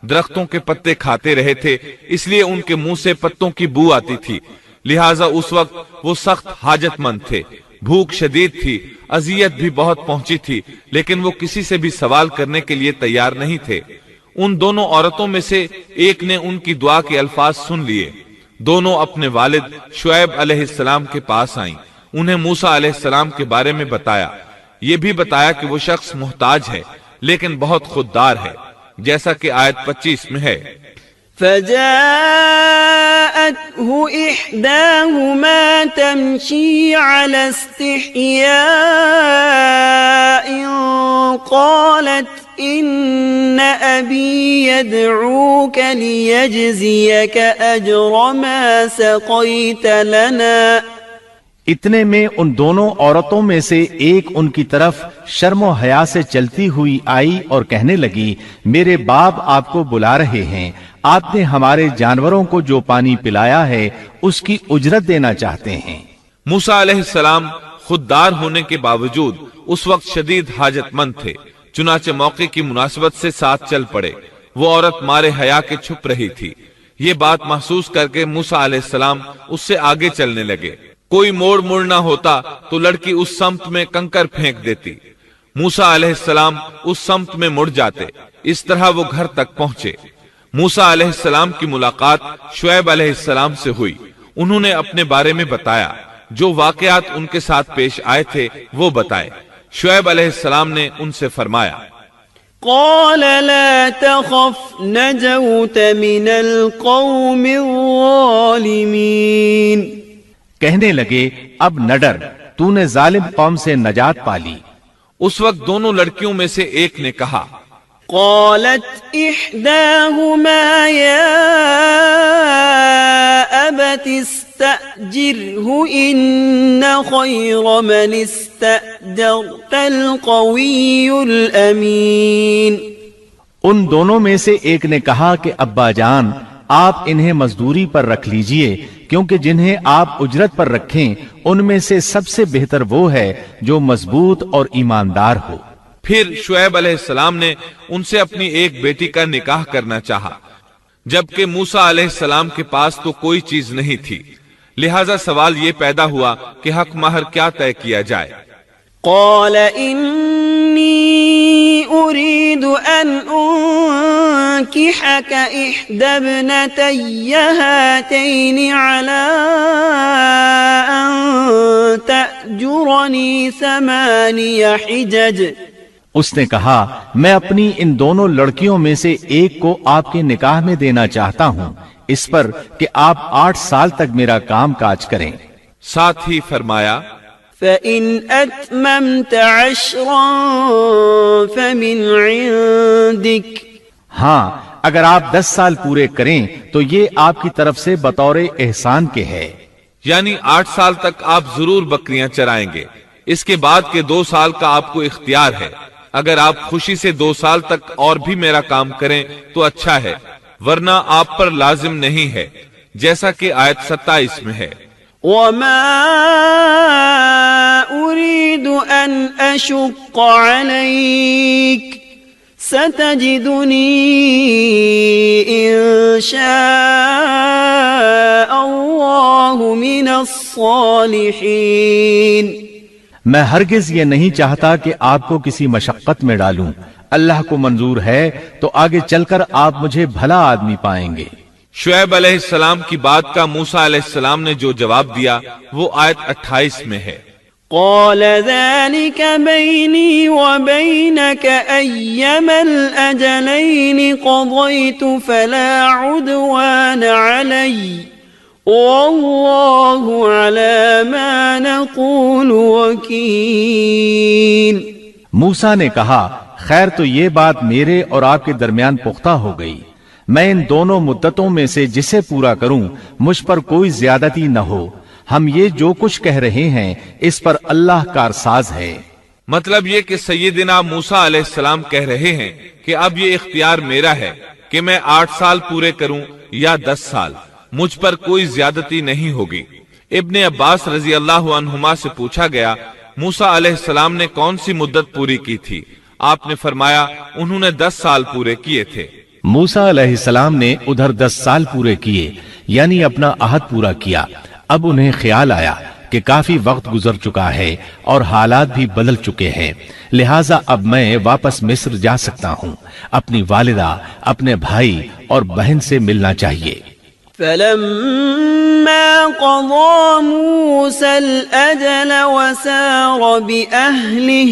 [SPEAKER 1] درختوں کے پتے کھاتے رہے تھے اس لیے ان کے منہ سے پتوں کی بو آتی تھی. لہٰذا اس وقت وہ سخت حاجت مند تھے. بھوک شدید تھی، اذیت بھی بہت پہنچی تھی، لیکن وہ کسی سے بھی سوال کرنے کے لیے تیار نہیں تھے. ان دونوں عورتوں میں سے ایک نے ان کی دعا کے الفاظ سن لیے. دونوں اپنے والد شعیب علیہ السلام کے پاس آئیں. انہیں موسیٰ علیہ السلام کے بارے میں بتایا. یہ بھی بتایا کہ وہ شخص محتاج ہے لیکن بہت خوددار ہے، جیسا کہ آیت 25 میں ہے.
[SPEAKER 2] فجاءته إحداهما تمشي على استحياء قالت إن أبي يدعوك ليجزيك أجر ما سقيت لنا.
[SPEAKER 3] اتنے میں ان دونوں عورتوں میں سے ایک ان کی طرف شرم و حیا سے چلتی ہوئی آئی اور کہنے لگی میرے باپ آپ کو بلا رہے ہیں. آپ نے ہمارے جانوروں کو جو پانی پلایا ہے اس کی اجرت دینا چاہتے ہیں.
[SPEAKER 1] موسیٰ علیہ السلام خوددار ہونے کے باوجود اس وقت شدید حاجت مند تھے. چنانچہ موقع کی مناسبت سے ساتھ چل پڑے. وہ عورت مارے حیا کے چھپ رہی تھی. یہ بات محسوس کر کے موسیٰ علیہ السلام اس سے آگے چلنے لگے. کوئی موڑ نہ ہوتا تو لڑکی اس سمت میں کنکر پھینک دیتی. موسیٰ علیہ السلام اس سمت میں مڑ جاتے. اس طرح وہ گھر تک پہنچے. موسیٰ علیہ السلام کی ملاقات شعیب علیہ السلام سے ہوئی. انہوں نے اپنے بارے میں بتایا. جو واقعات ان کے ساتھ پیش آئے تھے وہ بتائے. شعیب علیہ السلام نے ان سے فرمایا
[SPEAKER 2] قال لا تخف نجوت من القوم الظالمین.
[SPEAKER 3] کہنے لگے اب نہ ڈر، تو نے ظالم قوم سے نجات پالی.
[SPEAKER 1] اس وقت دونوں لڑکیوں میں سے ایک نے کہا
[SPEAKER 2] قالت احداهما يا ابت استأجره ان خير من استأجرت القوي الامين.
[SPEAKER 3] ان دونوں میں سے ایک نے کہا کہ ابا جان آپ انہیں مزدوری پر رکھ لیجئے کیونکہ جنہیں آپ اجرت پر رکھیں ان میں سے سب سے بہتر وہ ہے جو مضبوط اور ایماندار ہو.
[SPEAKER 1] پھر شعیب علیہ السلام نے ان سے اپنی ایک بیٹی کا نکاح کرنا چاہا جبکہ موسیٰ علیہ السلام کے پاس تو کوئی چیز نہیں تھی. لہٰذا سوال یہ پیدا ہوا کہ حق مہر کیا طے کیا جائے.
[SPEAKER 2] قال انی اريد ان انكحك احدى ابنتي هاتين على ان تأجرني 8 حجج.
[SPEAKER 3] اس نے کہا میں اپنی ان دونوں لڑکیوں میں سے ایک کو آپ کے نکاح میں دینا چاہتا ہوں اس پر کہ آپ 8 سال تک میرا کام کاج کریں.
[SPEAKER 1] ساتھ ہی فرمایا
[SPEAKER 2] فَإِنْ أَتْمَمْتَ 10 فَمِنْ عِنْدِكَ.
[SPEAKER 3] ہاں اگر آپ 10 سال پورے کریں تو یہ آپ کی طرف سے بطور احسان کے ہے.
[SPEAKER 1] یعنی 8 سال تک آپ ضرور بکریاں چرائیں گے. اس کے بعد کے 2 سال کا آپ کو اختیار ہے. اگر آپ خوشی سے 2 سال تک اور بھی میرا کام کریں تو اچھا ہے، ورنہ آپ پر لازم نہیں ہے، جیسا کہ آیت 27 میں ہے.
[SPEAKER 2] وَمَا أُرِيدُ أَنْ أَشُقَّ عَلَيْكَ سَتَجِدُنِي إِنْ شَاءَ اللَّهُ مِنَ الصَّالِحِينَ.
[SPEAKER 3] میں ہرگز یہ نہیں چاہتا کہ آپ کو کسی مشقت میں ڈالوں. اللہ کو منظور ہے تو آگے چل کر آپ مجھے بھلا آدمی پائیں گے۔
[SPEAKER 1] شعیب علیہ السلام کی بات کا موسیٰ علیہ السلام نے جو جواب دیا وہ آیت 28 میں ہے۔
[SPEAKER 2] قال ذلك بيني وبينك أيما الأجلين قضيت فلا عدوان علي والله على ما نقول وكيل۔
[SPEAKER 3] موسیٰ نے کہا خیر تو یہ بات میرے اور آپ کے درمیان پختہ ہو گئی، میں ان دونوں مدتوں میں سے جسے پورا کروں مجھ پر کوئی زیادتی نہ ہو، ہم یہ جو کچھ کہہ رہے ہیں اس پر اللہ کارساز ہے۔
[SPEAKER 1] مطلب یہ کہ سیدنا موسیٰ علیہ السلام کہہ رہے ہیں کہ اب یہ اختیار میرا ہے کہ میں 8 سال پورے کروں یا 10 سال، مجھ پر کوئی زیادتی نہیں ہوگی۔ ابن عباس رضی اللہ عنہما سے پوچھا گیا موسیٰ علیہ السلام نے کون سی مدت پوری کی تھی؟ آپ نے فرمایا انہوں نے 10 سال پورے کیے تھے۔
[SPEAKER 3] موسیٰ علیہ السلام نے ادھر 10 سال پورے کیے، یعنی اپنا عہد پورا کیا۔ اب انہیں خیال آیا کہ کافی وقت گزر چکا ہے اور حالات بھی بدل چکے ہیں، لہٰذا اب میں واپس مصر جا سکتا ہوں، اپنی والدہ، اپنے بھائی اور بہن سے ملنا چاہیے۔
[SPEAKER 2] فلما قضى موسى الأجل وسار بأهله،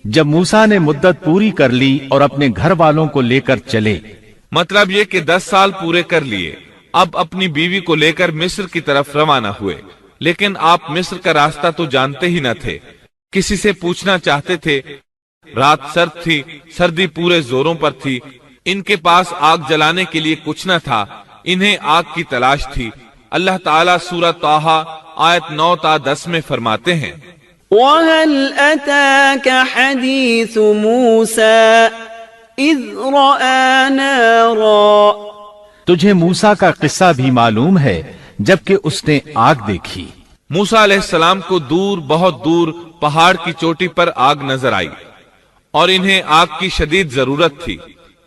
[SPEAKER 3] جب موسیٰ نے مدت پوری کر لی اور اپنے گھر والوں کو لے کر چلے،
[SPEAKER 1] مطلب یہ کہ 10 سال پورے کر لیے، اب اپنی بیوی کو لے کر مصر کی طرف روانہ ہوئے، لیکن آپ مصر کا راستہ تو جانتے ہی نہ تھے، کسی سے پوچھنا چاہتے تھے، رات سرد تھی، سردی پورے زوروں پر تھی، ان کے پاس آگ جلانے کے لیے کچھ نہ تھا، انہیں آگ کی تلاش تھی۔ اللہ تعالیٰ سورہ طٰہٰ آیت 9 تا 10 میں فرماتے ہیں
[SPEAKER 2] وَهَلْ أَتَاكَ حَدِيثُ مُوسَى إِذْ رَأَى نَارًا،
[SPEAKER 3] تجھے موسیٰ کا قصہ بھی معلوم ہے جبکہ اس نے آگ دیکھی۔
[SPEAKER 1] موسیٰ علیہ السلام کو دور، بہت دور پہاڑ کی چوٹی پر آگ نظر آئی اور انہیں آگ کی شدید ضرورت تھی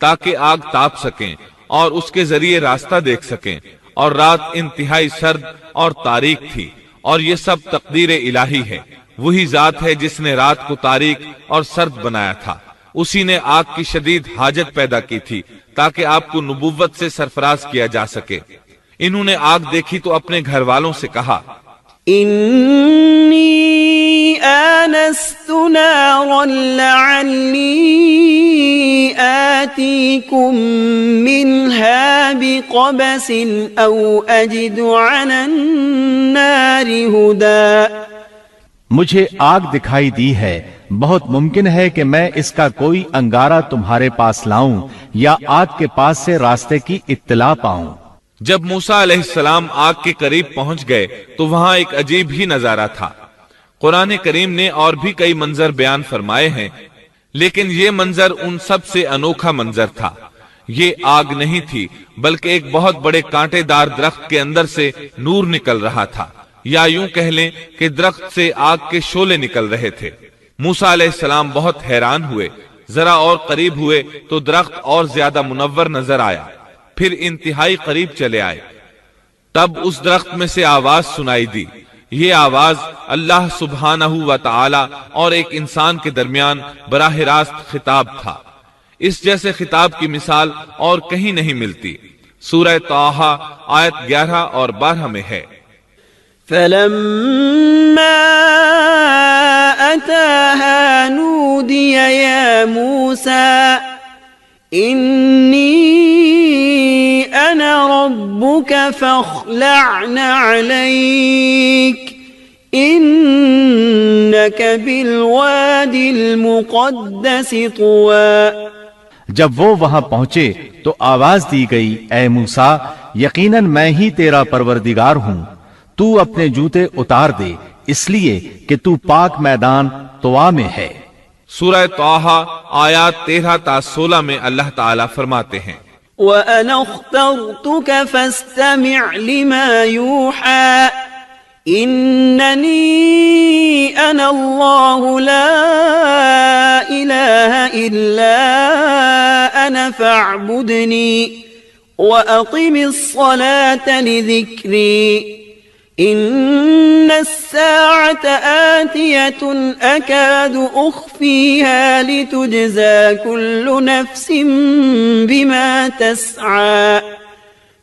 [SPEAKER 1] تاکہ آگ تاپ سکیں اور اس کے ذریعے راستہ دیکھ سکیں، اور رات انتہائی سرد اور تاریک تھی، اور یہ سب تقدیر الہی ہے۔ وہی ذات ہے جس نے رات کو تاریک اور سرد بنایا تھا، اسی نے آگ کی شدید حاجت پیدا کی تھی تاکہ آپ کو نبوت سے سرفراز کیا جا سکے۔ انہوں نے آگ دیکھی تو اپنے گھر والوں سے کہا
[SPEAKER 2] انی آنست نارا لعلی آتیکم منها بقبس او اجد علی النار ہدا،
[SPEAKER 3] مجھے آگ دکھائی دی ہے، بہت ممکن ہے کہ میں اس کا کوئی انگارہ تمہارے پاس لاؤں یا آگ کے پاس سے راستے کی اطلاع پاؤں۔
[SPEAKER 1] جب موسیٰ علیہ السلام آگ کے قریب پہنچ گئے تو وہاں ایک عجیب ہی نظارہ تھا۔ قرآن کریم نے اور بھی کئی منظر بیان فرمائے ہیں، لیکن یہ منظر ان سب سے انوکھا منظر تھا۔ یہ آگ نہیں تھی بلکہ ایک بہت بڑے کانٹے دار درخت کے اندر سے نور نکل رہا تھا، یا یوں کہہ لیں کہ درخت سے آگ کے شعلے نکل رہے تھے۔ موسیٰ علیہ السلام بہت حیران ہوئے، ذرا اور قریب ہوئے تو درخت اور زیادہ منور نظر آیا، پھر انتہائی قریب چلے آئے، تب اس درخت میں سے آواز سنائی دی۔ یہ آواز اللہ سبحانہ و تعالی اور ایک انسان کے درمیان براہ راست خطاب تھا۔ اس جیسے خطاب کی مثال اور کہیں نہیں ملتی۔ سورہ طٰہٰ آیت 11 اور 12 میں ہے
[SPEAKER 2] فَلَمَّا أَتَاهَا نُودِيَ يَا مُوسَى إِنِّي أَنَا رَبُّكَ فَاخْلَعْ نَعْلَيْكَ إِنَّكَ بِالْوَادِ الْمُقَدَّسِ طُوًى،
[SPEAKER 3] جب وہ وہاں پہنچے تو آواز دی گئی، اے موسیٰ یقیناً میں ہی تیرا پروردگار ہوں، تو اپنے جوتے اتار دے اس لیے کہ تو پاک میدان طوا میں ہے۔
[SPEAKER 1] سورہ طٰہٰ آیات 13 تا 16 میں اللہ تعالیٰ فرماتے ہیں
[SPEAKER 2] وَأَنَا اخْتَرْتُكَ فَاسْتَمِعْ لِمَا يُوحَى إِنَّنِي أَنَا اللَّهُ لَا إِلَهَ إِلَّا أَنَا فَاعْبُدْنِي وَأَقِمِ الصَّلَاةَ لِذِكْرِي إن الساعة آتية أكاد أخفيها لتجزى كل نفس بما تسعى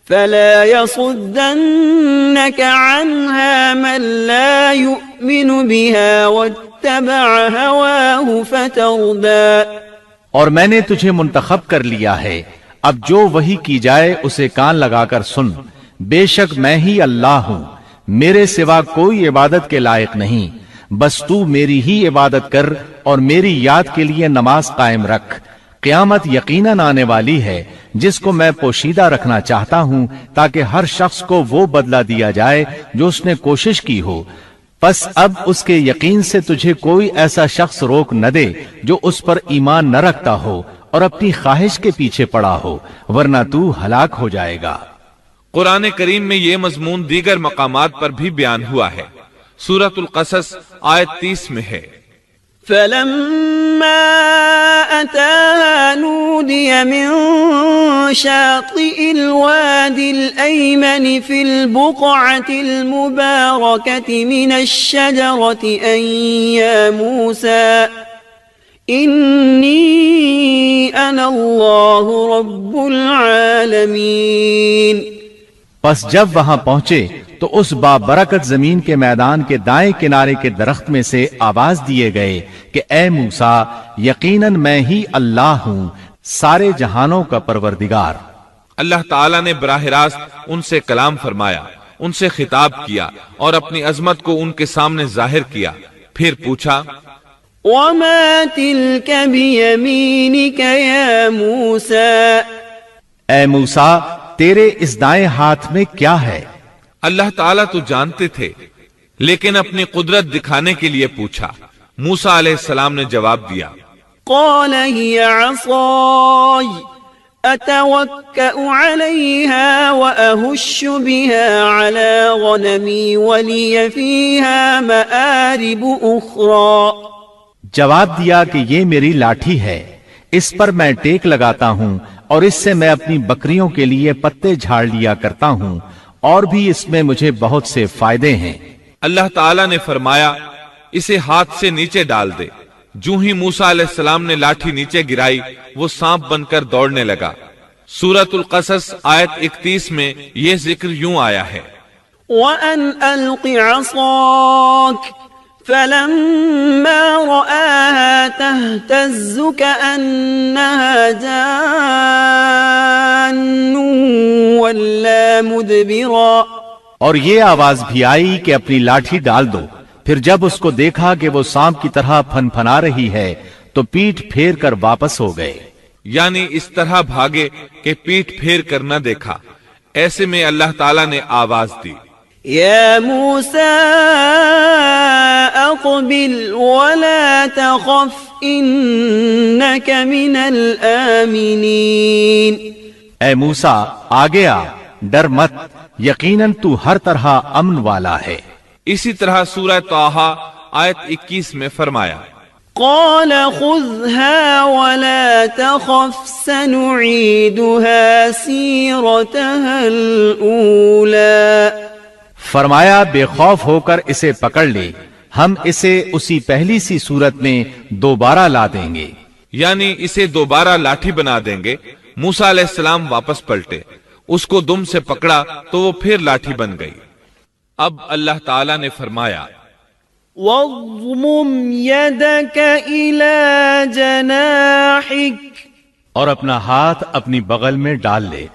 [SPEAKER 2] فلا يصدنك عنها من لا يؤمن بها واتبع هواه فتردى.
[SPEAKER 3] اور میں نے تجھے منتخب کر لیا ہے، اب جو وحی کی جائے اسے کان لگا کر سن. بے شک میں ہی اللہ ہوں، میرے سوا کوئی عبادت کے لائق نہیں، بس تو میری ہی عبادت کر اور میری یاد کے لیے نماز قائم رکھ. قیامت یقیناً آنے والی ہے جس کو میں پوشیدہ رکھنا چاہتا ہوں تاکہ ہر شخص کو وہ بدلہ دیا جائے جو اس نے کوشش کی ہو. پس اب اس کے یقین سے تجھے کوئی ایسا شخص روک نہ دے جو اس پر ایمان نہ رکھتا ہو اور اپنی خواہش کے پیچھے پڑا ہو، ورنہ تو ہلاک ہو جائے گا.
[SPEAKER 1] قرآن کریم میں یہ مضمون دیگر مقامات پر بھی بیان ہوا ہے. سورۃ القصص آیت 30 میں ہے،
[SPEAKER 2] فلما أتاها نودي من شاطئ الوادي الأيمن في البقعة المباركة من الشجرة أن يا موسى إني أنا الله رب العالمين.
[SPEAKER 3] پس جب وہاں پہنچے تو اس بابرکت زمین کے میدان کے دائیں کنارے کے درخت میں سے آواز دیے گئے کہ اے موسیٰ، یقیناً میں ہی اللہ ہوں، سارے جہانوں کا پروردگار.
[SPEAKER 1] اللہ تعالیٰ نے براہ راست ان سے کلام فرمایا، ان سے خطاب کیا اور اپنی عظمت کو ان کے سامنے ظاہر کیا. پھر پوچھا،
[SPEAKER 2] وما تلك بيمينك يا موسى.
[SPEAKER 3] اے موسیٰ، تیرے اس دائیں ہاتھ میں کیا ہے؟
[SPEAKER 1] اللہ تعالیٰ تو جانتے تھے، لیکن اپنی قدرت دکھانے کے لیے پوچھا. موسیٰ علیہ السلام نے جواب دیا،
[SPEAKER 2] قال هي عصاي أتوكأ عليها وأهش بها على غنمي ولي فيها مآرب أخرى.
[SPEAKER 3] جواب دیا کہ یہ میری لاٹھی ہے، اس پر میں ٹیک لگاتا ہوں اور اس سے میں اپنی بکریوں کے لیے پتے جھاڑ لیا کرتا ہوں، اور بھی اس میں مجھے بہت سے فائدے ہیں.
[SPEAKER 1] اللہ تعالیٰ نے فرمایا، اسے ہاتھ سے نیچے ڈال دے. جو ہی موسیٰ علیہ السلام نے لاٹھی نیچے گرائی، وہ سانپ بن کر دوڑنے لگا. سورۃ القصص آیت 31 میں یہ ذکر یوں آیا ہے،
[SPEAKER 2] وَأَنْ أَلْقِ عَصَاكَ فَلَمَّا رَآهَا تَهْتَزُّ كَأَنَّهَا جَانٌّ وَلَّا مُدْبِرًا.
[SPEAKER 3] اور یہ آواز بھی آئی کہ اپنی لاٹھی ڈال دو. پھر جب اس کو دیکھا کہ وہ سانپ کی طرح پھن پھنا رہی ہے تو پیٹھ پھیر کر واپس ہو گئے.
[SPEAKER 1] یعنی اس طرح بھاگے کہ پیٹھ پھیر کر نہ دیکھا. ایسے میں اللہ تعالیٰ نے آواز دی،
[SPEAKER 2] یا موسیٰ اقبل ولا تخف انک من الآمنین.
[SPEAKER 3] اے موسیٰ، آگے آ، ڈر مت، یقیناً تو ہر طرح امن والا ہے.
[SPEAKER 1] اسی طرح سورہ طٰہٰ آیت 21 میں فرمایا،
[SPEAKER 2] قال خذها ولا تخف سنعيدها سيرتها الأولى.
[SPEAKER 3] فرمایا بے خوف ہو کر اسے پکڑ لے، ہم اسے اسی پہلی سی صورت میں دوبارہ لا دیں گے.
[SPEAKER 1] یعنی اسے دوبارہ لاٹھی بنا دیں گے. موسیٰ علیہ السلام واپس پلٹے، اس کو دم سے پکڑا تو وہ پھر لاٹھی بن گئی. اب اللہ تعالیٰ نے فرمایا،
[SPEAKER 2] واضمم يدك إلى جناحك.
[SPEAKER 3] اور اپنا ہاتھ اپنی بغل میں ڈال لے.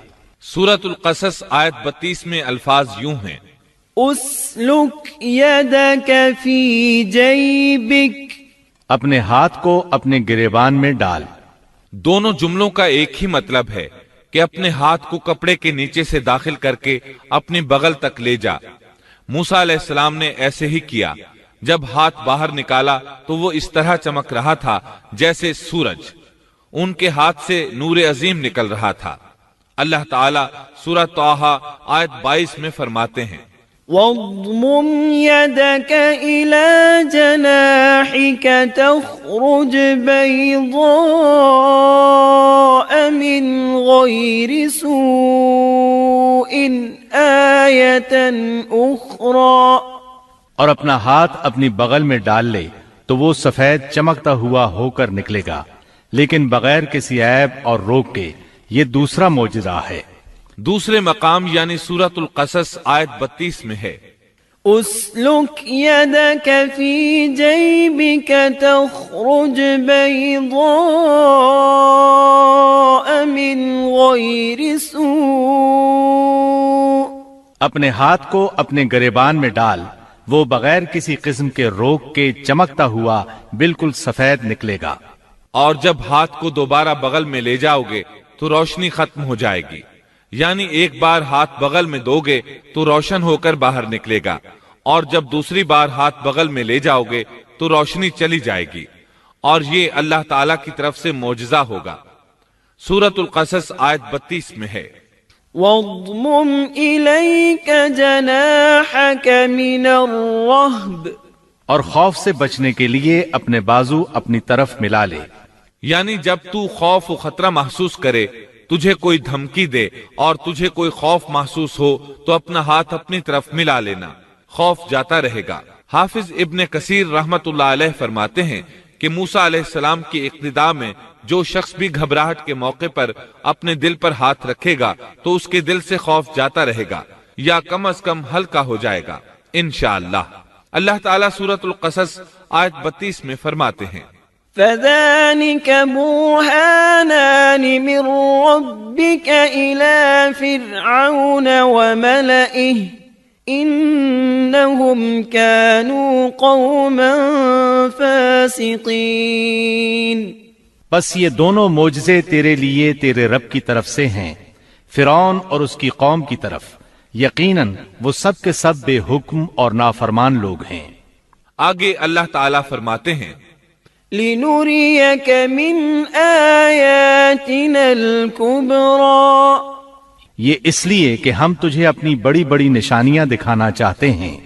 [SPEAKER 1] سورۃ القصص آیت 32 میں الفاظ یوں ہیں،
[SPEAKER 2] اسلک يدك في جيبك.
[SPEAKER 3] اپنے ہاتھ کو اپنے گریبان میں ڈال.
[SPEAKER 1] دونوں جملوں کا ایک ہی مطلب ہے کہ اپنے ہاتھ کو کپڑے کے نیچے سے داخل کر کے اپنی بغل تک لے جا. موسیٰ علیہ السلام نے ایسے ہی کیا. جب ہاتھ باہر نکالا تو وہ اس طرح چمک رہا تھا جیسے سورج. ان کے ہاتھ سے نور عظیم نکل رہا تھا. اللہ تعالیٰ سورہ طٰہٰ آیت 22 میں فرماتے ہیں،
[SPEAKER 2] واضمم يدك إلى جناحك تخرج بيضاء من غير سوء آية أخرى صفرا
[SPEAKER 3] اور اپنا ہاتھ اپنی بغل میں ڈال لے تو وہ سفید چمکتا ہوا ہو کر نکلے گا، لیکن بغیر کسی عیب اور روک کے۔ یہ دوسرا معجزہ ہے۔
[SPEAKER 1] دوسرے مقام یعنی سورۃ القصص آیت 32 میں ہے،
[SPEAKER 2] اسلک یدک فی جیبک تخرج بیضاء من غیر سوء،
[SPEAKER 3] اپنے ہاتھ کو اپنے گریبان میں ڈال، وہ بغیر کسی قسم کے روک کے چمکتا ہوا بالکل سفید نکلے گا۔
[SPEAKER 1] اور جب ہاتھ کو دوبارہ بغل میں لے جاؤ گے تو روشنی ختم ہو جائے گی، یعنی ایک بار ہاتھ بغل میں دو گے تو روشن ہو کر باہر نکلے گا، اور جب دوسری بار ہاتھ بغل میں لے جاؤ گے تو روشنی چلی جائے گی، اور یہ اللہ تعالی کی طرف سے معجزہ ہوگا۔ سورۃ القصص آیت 32 میں ہے،
[SPEAKER 2] واضمم الیک جناحک من الرہب،
[SPEAKER 3] اور خوف سے بچنے کے لیے اپنے بازو اپنی طرف ملا لے،
[SPEAKER 1] یعنی جب تو خوف و خطرہ محسوس کرے، تجھے کوئی دھمکی دے اور تجھے کوئی خوف محسوس ہو تو اپنا ہاتھ اپنی طرف ملا لینا، خوف جاتا رہے گا۔ حافظ ابن کثیر رحمت اللہ علیہ فرماتے ہیں کہ موسیٰ علیہ السلام کی اقتداء میں جو شخص بھی گھبراہٹ کے موقع پر اپنے دل پر ہاتھ رکھے گا تو اس کے دل سے خوف جاتا رہے گا یا کم از کم ہلکا ہو جائے گا انشاءاللہ۔ اللہ تعالیٰ سورۃ القصص آیت 32 میں فرماتے ہیں،
[SPEAKER 2] فذلك برهانان من ربك إلى فرعون وملئه إنهم كانوا قوما فاسقين۔
[SPEAKER 3] بس یہ دونوں معجزے تیرے لیے تیرے رب کی طرف سے ہیں، فرعون اور اس کی قوم کی طرف، یقیناً وہ سب کے سب بے حکم اور نافرمان لوگ ہیں۔
[SPEAKER 1] آگے اللہ تعالیٰ فرماتے ہیں،
[SPEAKER 2] لنريك من آياتنا الكبرى،
[SPEAKER 3] یہ اس لیے کہ ہم تجھے اپنی بڑی بڑی نشانیاں دکھانا چاہتے ہیں۔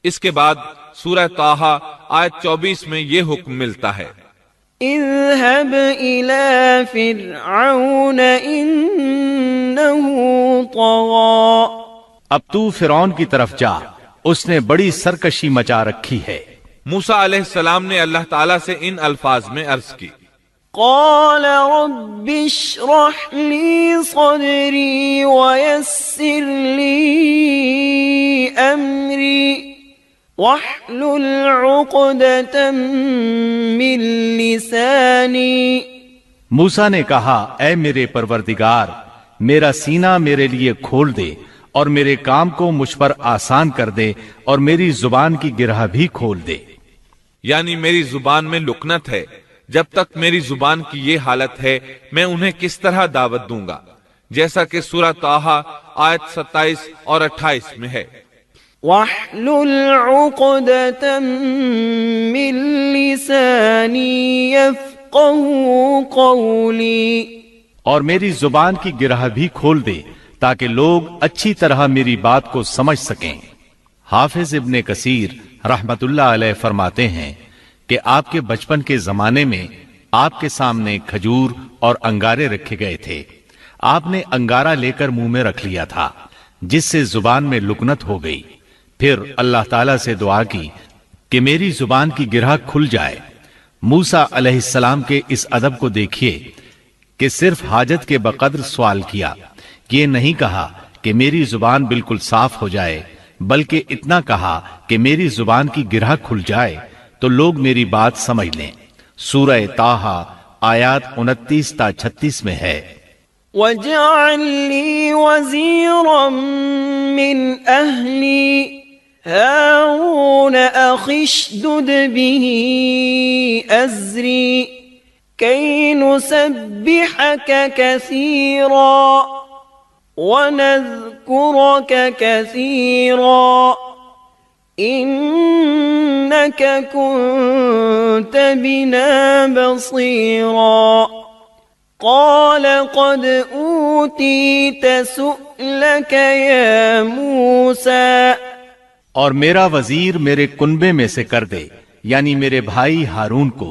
[SPEAKER 1] اس کے بعد سورہ طٰہٰ آیت 24 میں یہ حکم ملتا ہے،
[SPEAKER 2] اذهب إلى فرعون إنه طغى،
[SPEAKER 3] اب تو فرعون کی طرف جا، اس نے بڑی سرکشی مچا رکھی ہے۔
[SPEAKER 1] موسیٰ علیہ السلام نے اللہ تعالیٰ سے ان الفاظ میں عرض کی،
[SPEAKER 2] قال رب اشرح لي صدري ويسر لي أمري واحلل عقدة من لساني۔
[SPEAKER 3] موسیٰ نے کہا، اے میرے پروردگار، میرا سینہ میرے لیے کھول دے اور میرے کام کو مجھ پر آسان کر دے اور میری زبان کی گرہ بھی کھول دے۔
[SPEAKER 1] یعنی میری زبان میں لکنت ہے، جب تک میری زبان کی یہ حالت ہے میں انہیں کس طرح دعوت دوں گا، جیسا کہ سورہ طٰہٰ آیت 27 اور 28 میں ہے،
[SPEAKER 2] واحلل عقدة من لساني يفقهوا قولي،
[SPEAKER 3] اور میری زبان کی گرہ بھی کھول دے تاکہ لوگ اچھی طرح میری بات کو سمجھ سکیں۔ حافظ ابن کثیر رحمت اللہ علیہ فرماتے ہیں کہ آپ کے بچپن کے زمانے میں آپ کے سامنے کھجور اور انگارے رکھے گئے تھے، آپ نے انگارہ لے کر منہ میں رکھ لیا تھا جس سے زبان میں لکنت ہو گئی، پھر اللہ تعالیٰ سے دعا کی کہ میری زبان کی گرہ کھل جائے۔ موسیٰ علیہ السلام کے اس ادب کو دیکھیے کہ صرف حاجت کے بقدر سوال کیا، یہ نہیں کہا کہ میری زبان بالکل صاف ہو جائے، بلکہ اتنا کہا کہ میری زبان کی گرہ کھل جائے تو لوگ میری بات سمجھ لیں۔ سورہ طٰہٰ آیات 29 تا 36 میں ہے،
[SPEAKER 2] وَاجْعَل لِّي وَزِيرًا مِّنْ أَهْلِي هَارُونَ أَخِي اشْدُدْ بِهِ أَزْرِي كَيْ نُسَبِّحَكَ كَثِيرًا وَنَذْكُرَكَ كَثِيرًا إِنَّكَ كُنتَ بِنَا بَصِيرًا۔ قَالَ قَدْ أُوتِيتَ سُؤْلَكَ يَا مُوسَىٰ،
[SPEAKER 3] اور میرا وزیر میرے کنبے میں سے کر دے، یعنی میرے بھائی ہارون کو،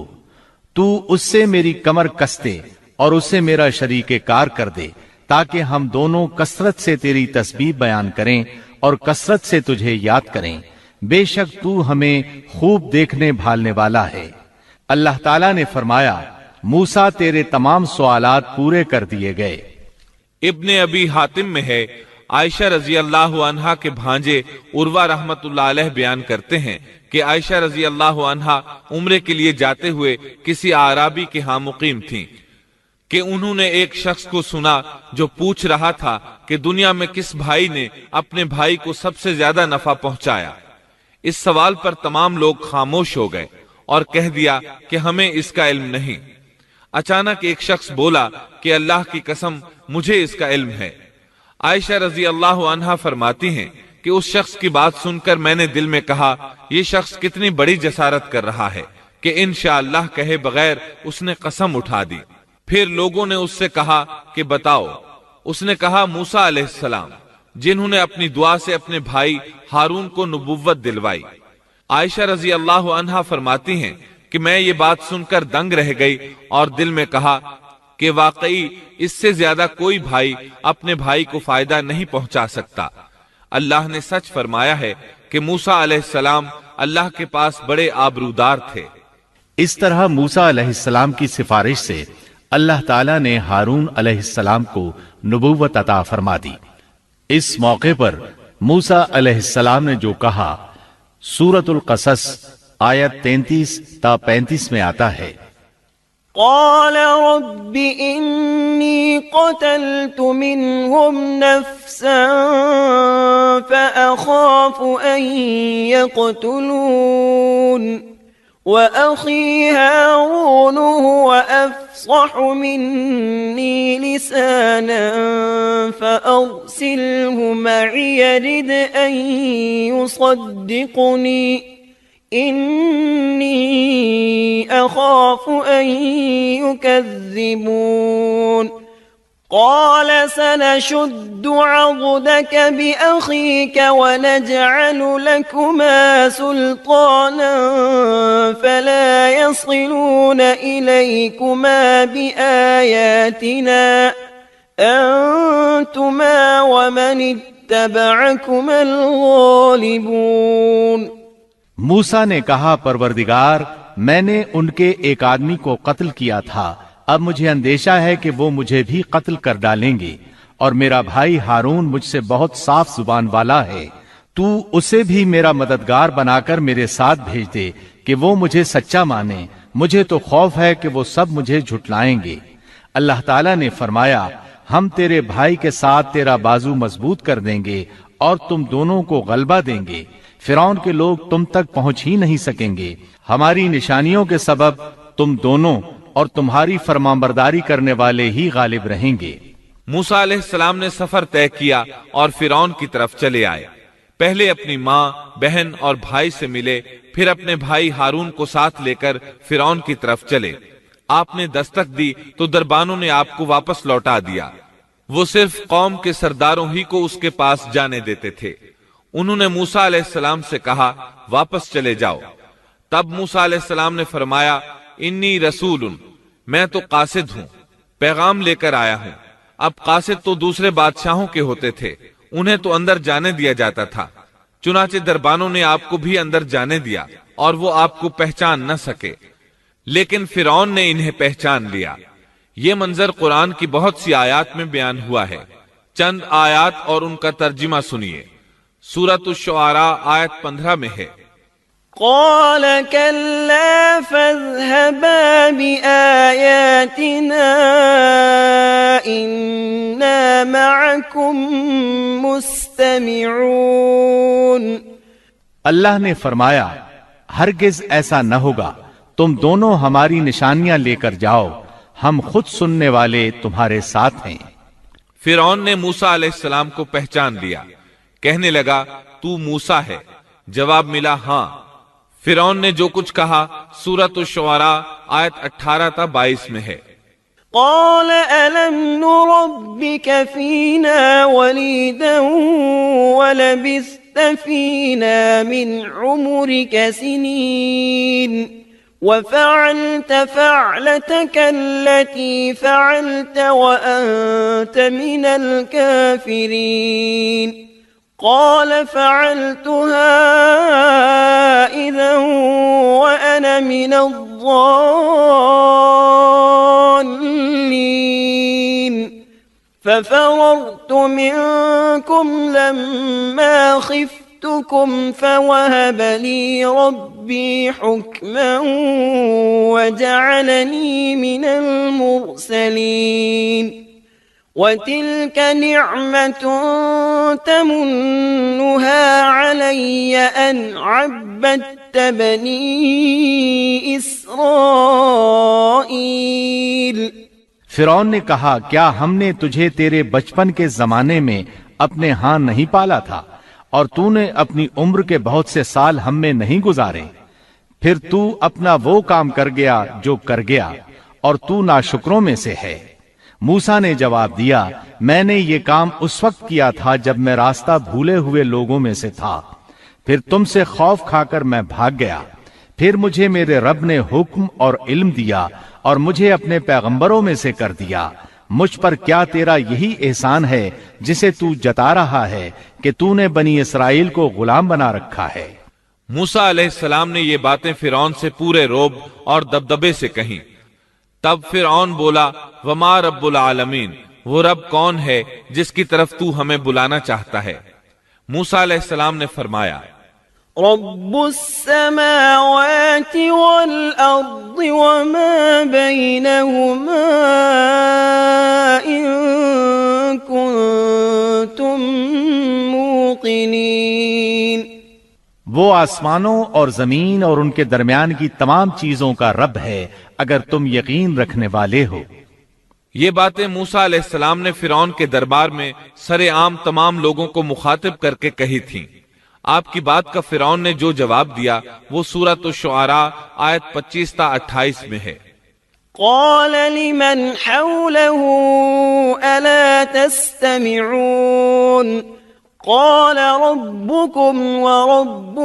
[SPEAKER 3] تو اس سے میری کمر کس دے اور اسے میرا شریک کار کر دے، تاکہ ہم دونوں کثرت سے تیری تسبیح بیان کریں اور کثرت سے تجھے یاد کریں، بے شک تو ہمیں خوب دیکھنے بھالنے والا ہے۔ اللہ تعالیٰ نے فرمایا، موسیٰ تیرے تمام سوالات پورے کر دیے گئے۔
[SPEAKER 1] ابن ابی حاتم میں ہے، عائشہ رضی اللہ عنہا کے بھانجے عروہ رحمت اللہ علیہ بیان کرتے ہیں کہ عائشہ رضی اللہ عنہا عمرے کے لیے جاتے ہوئے کسی اعرابی کے ہاں مقیم تھیں کہ انہوں نے ایک شخص کو سنا جو پوچھ رہا تھا کہ دنیا میں کس بھائی نے اپنے بھائی کو سب سے زیادہ نفع پہنچایا۔ اس سوال پر تمام لوگ خاموش ہو گئے اور کہہ دیا کہ ہمیں اس کا علم نہیں۔ اچانک ایک شخص بولا کہ اللہ کی قسم مجھے اس کا علم ہے۔ عائشہ رضی اللہ عنہا فرماتی ہیں کہ اس شخص کی بات سن کر میں نے دل میں کہا، یہ شخص کتنی بڑی جسارت کر رہا ہے کہ انشاءاللہ کہے بغیر اس نے قسم اٹھا دی۔ پھر لوگوں نے اس سے کہا کہ بتاؤ۔ اس نے کہا، موسیٰ علیہ السلام، جنہوں نے اپنی دعا سے اپنے بھائی ہارون کو نبوت دلوائی۔ عائشہ رضی اللہ عنہا فرماتی ہیں کہ میں یہ بات سن کر دنگ رہ گئی اور دل میں کہا کہ واقعی اس سے زیادہ کوئی بھائی اپنے بھائی کو فائدہ نہیں پہنچا سکتا۔ اللہ نے سچ فرمایا ہے کہ موسیٰ علیہ السلام اللہ کے پاس بڑے آبرودار تھے۔
[SPEAKER 3] اس طرح موسیٰ علیہ السلام کی سفارش سے اللہ تعالیٰ نے ہارون علیہ السلام کو نبوت عطا فرما دی۔ اس موقع پر موسیٰ علیہ السلام نے جو کہا سورۃ القصص آیت 33 تا 35 میں آتا ہے،
[SPEAKER 2] قال رب إني قتلت منهم نفسا فأخاف أن يقتلون وأخي هارون هو أفصح مني لسانا فأرسله معي يرد أن يصدقني إني أخاف أن يكذبون قال سنشد عضدك بأخيك ونجعل لكما سلطانا فلا يصلون إليكما بآياتنا أنتما ومن اتبعكما الغالبون۔
[SPEAKER 3] موسیٰ نے کہا، پروردگار، میں نے ان کے ایک آدمی کو قتل کیا تھا، اب مجھے اندیشہ ہے کہ وہ مجھے بھی قتل کر ڈالیں گے، اور میرا بھائی ہارون مجھ سے بہت صاف زبان والا ہے، تو اسے بھی میرا مددگار بنا کر میرے ساتھ بھیج دے کہ وہ مجھے سچا مانے، مجھے تو خوف ہے کہ وہ سب مجھے جھٹلائیں گے۔ اللہ تعالیٰ نے فرمایا، ہم تیرے بھائی کے ساتھ تیرا بازو مضبوط کر دیں گے اور تم دونوں کو غلبہ دیں گے، فرعون کے لوگ تم تک پہنچ ہی نہیں سکیں گے، ہماری نشانیوں کے سبب تم دونوں اور تمہاری فرمانبرداری کرنے والے ہی غالب رہیں گے۔
[SPEAKER 1] موسیٰ علیہ السلام نے سفر طے کیا اور فرعون کی طرف چلے آئے۔ پہلے اپنی ماں، بہن اور بھائی سے ملے، پھر اپنے بھائی ہارون کو ساتھ لے کر فرعون کی طرف چلے۔ آپ نے دستک دی تو دربانوں نے آپ کو واپس لوٹا دیا۔ وہ صرف قوم کے سرداروں ہی کو اس کے پاس جانے دیتے تھے۔ انہوں نے موسیٰ علیہ السلام سے کہا، واپس چلے جاؤ۔ تب موسیٰ علیہ السلام نے فرمایا، انی رسول، میں تو قاصد ہوں، پیغام لے کر آیا ہوں۔ اب قاصد تو دوسرے بادشاہوں کے ہوتے تھے، انہیں تو اندر جانے دیا جاتا تھا، چنانچہ دربانوں نے آپ کو بھی اندر جانے دیا اور وہ آپ کو پہچان نہ سکے، لیکن فرعون نے انہیں پہچان لیا۔ یہ منظر قرآن کی بہت سی آیات میں بیان ہوا ہے۔ چند آیات اور ان کا ترجمہ سنیے۔ سورۃ الشعراء آیت 15 میں ہے،
[SPEAKER 2] قال كلا فاذهبا بآياتنا إنا معكم مستمعون۔
[SPEAKER 3] اللہ نے فرمایا، ہرگز ایسا نہ ہوگا، تم دونوں ہماری نشانیاں لے کر جاؤ، ہم خود سننے والے تمہارے ساتھ ہیں۔
[SPEAKER 1] فرعون نے موسیٰ علیہ السلام کو پہچان لیا، کہنے لگا، تو موسیٰ ہے؟ جواب ملا، ہاں۔ فرعون نے جو کچھ کہا سورۃ الشعراء آیت 18 تا 22 میں ہے۔
[SPEAKER 2] قال ألم نربك فينا وليدا ولبثت فينا من عمرك سنين وفعلت فعلتك التي فعلت وأنت من الكافرين قال فعلتها إذا وأنا من الضالين ففررت منكم لما خفتكم فوهب لي ربي حكما وجعلني من المرسلين وتلك نعمة تمنها علي أن عبدت بني إسرائيل۔
[SPEAKER 3] فرعون نے کہا کیا ہم نے تجھے تیرے بچپن کے زمانے میں اپنے ہاں نہیں پالا تھا اور تو نے اپنی عمر کے بہت سے سال ہم میں نہیں گزارے، پھر تو اپنا وہ کام کر گیا جو کر گیا اور تو ناشکروں میں سے ہے۔ موسیٰ نے جواب دیا میں نے یہ کام اس وقت کیا تھا جب میں راستہ بھولے ہوئے لوگوں میں سے تھا، پھر تم سے خوف کھا کر میں بھاگ گیا، پھر مجھے میرے رب نے حکم اور علم دیا اور مجھے اپنے پیغمبروں میں سے کر دیا۔ مجھ پر کیا تیرا یہی احسان ہے جسے تو جتا رہا ہے کہ تو نے بنی اسرائیل کو غلام بنا رکھا ہے؟
[SPEAKER 1] موسیٰ علیہ السلام نے یہ باتیں فرعون سے پورے رعب اور دبدبے سے کہیں۔ تب فرعون بولا وما رب العالمین، وہ رب کون ہے جس کی طرف تو ہمیں بلانا چاہتا ہے؟ موسیٰ علیہ السلام نے فرمایا
[SPEAKER 2] رب السماوات والأرض وما بينهما إن كنتم موقنين۔
[SPEAKER 3] وہ آسمانوں اور زمین اور ان کے درمیان کی تمام چیزوں کا رب ہے اگر تم یقین رکھنے والے ہو۔
[SPEAKER 1] یہ باتیں موسیٰ علیہ السلام نے فرعون کے دربار میں سر عام تمام لوگوں کو مخاطب کر کے کہی تھیں۔ آپ کی بات کا فرعون نے جو جواب دیا وہ سورۃ الشعراء آیت 25 تا 28 میں ہے۔
[SPEAKER 2] قال لمن حوله ألا تستمعون قال ربكم ورب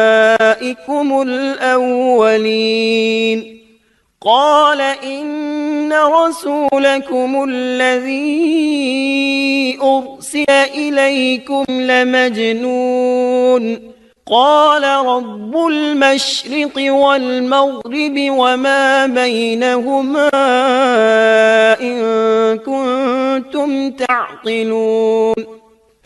[SPEAKER 2] آبائكم الأولين قال إن رسولكم الذي أرسل إليكم لمجنون قال رب المشرق والمغرب وما بينهما إن كنتم تعقلون۔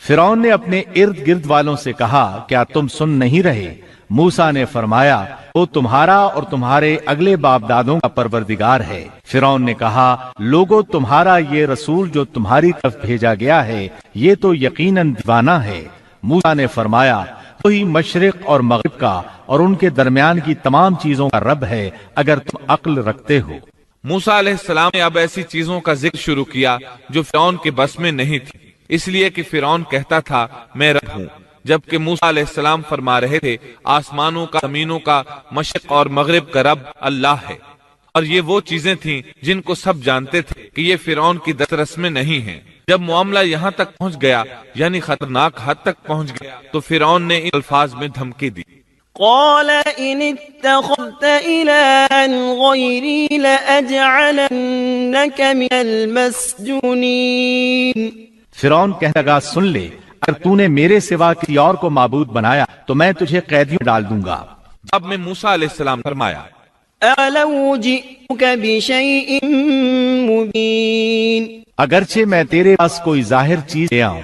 [SPEAKER 3] فرعون نے اپنے ارد گرد والوں سے کہا کیا تم سن نہیں رہے؟ موسیٰ نے فرمایا وہ تمہارا اور تمہارے اگلے باپ دادوں کا پروردگار ہے۔ فرعون نے کہا لوگو تمہارا یہ رسول جو تمہاری طرف بھیجا گیا ہے یہ تو یقیناً دیوانہ ہے۔ موسیٰ نے فرمایا وہی مشرق اور مغرب کا اور ان کے درمیان کی تمام چیزوں کا رب ہے اگر تم عقل رکھتے ہو۔
[SPEAKER 1] موسیٰ علیہ السلام نے اب ایسی چیزوں کا ذکر شروع کیا جو فرعون کے بس میں نہیں تھی، اس لیے کہ فرعون کہتا تھا میں رب ہوں، جبکہ موسیٰ علیہ السلام فرما رہے تھے آسمانوں کا، زمینوں کا، مشرق اور مغرب کا رب اللہ ہے۔ اور یہ وہ چیزیں تھیں جن کو سب جانتے تھے کہ یہ فرعون کی دسترس میں نہیں ہیں۔ جب معاملہ یہاں تک پہنچ گیا یعنی خطرناک حد تک پہنچ گیا تو فرعون نے ان الفاظ میں دھمکی دی
[SPEAKER 2] قال إن اتخذت إلها غيري لأجعلنك من المسجونين۔
[SPEAKER 3] فرعون کہنے لگا سن لے اگر تو نے میرے سوا کسی اور کو معبود بنایا تو میں تجھے قیدیوں ڈال دوں گا۔
[SPEAKER 1] اب میں موسیٰ علیہ السلام فرمایا
[SPEAKER 2] أَلَوْ جِئْتُكَ بِشَيْءٍ مُبِينٍ
[SPEAKER 3] اگرچہ میں تیرے پاس کوئی ظاہر چیز لے آؤں۔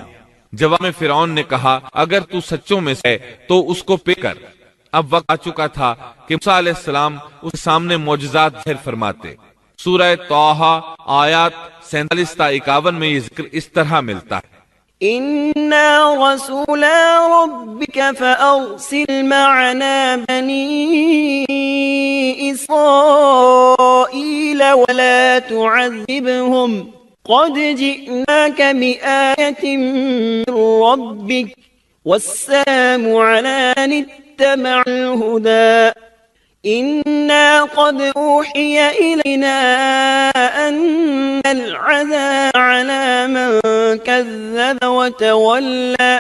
[SPEAKER 1] جواب میں فرعون نے کہا اگر تو سچوں میں سے ہے تو اس کو پے کر۔ اب وقت آ چکا تھا کہ موسیٰ علیہ السلام اس سامنے معجزات ظاہر فرماتے۔ سورہ طٰہٰ آیات 47 تا 51 میں یہ ذکر اس طرح ملتا ہے
[SPEAKER 2] إِنَّا رَسُولَا رَبِّكَ فَأَرْسِلْ مَعَنَا بَنِي إِسْرَائِيلَ وَلَا تُعَذِّبْهُمْ قَدْ جِئْنَاكَ بِآيَةٍ مِّن رَّبِّكَ وَالسَّلَامُ عَلَىٰ مَنِ اتَّبَعَ الْهُدَىٰ إِنَّا قَدْ أُوحِيَ إِلَيْنَا أَنَّ الْعَذَابَ عَلَىٰ مَن كَذَّبَ وَتَوَلَّىٰ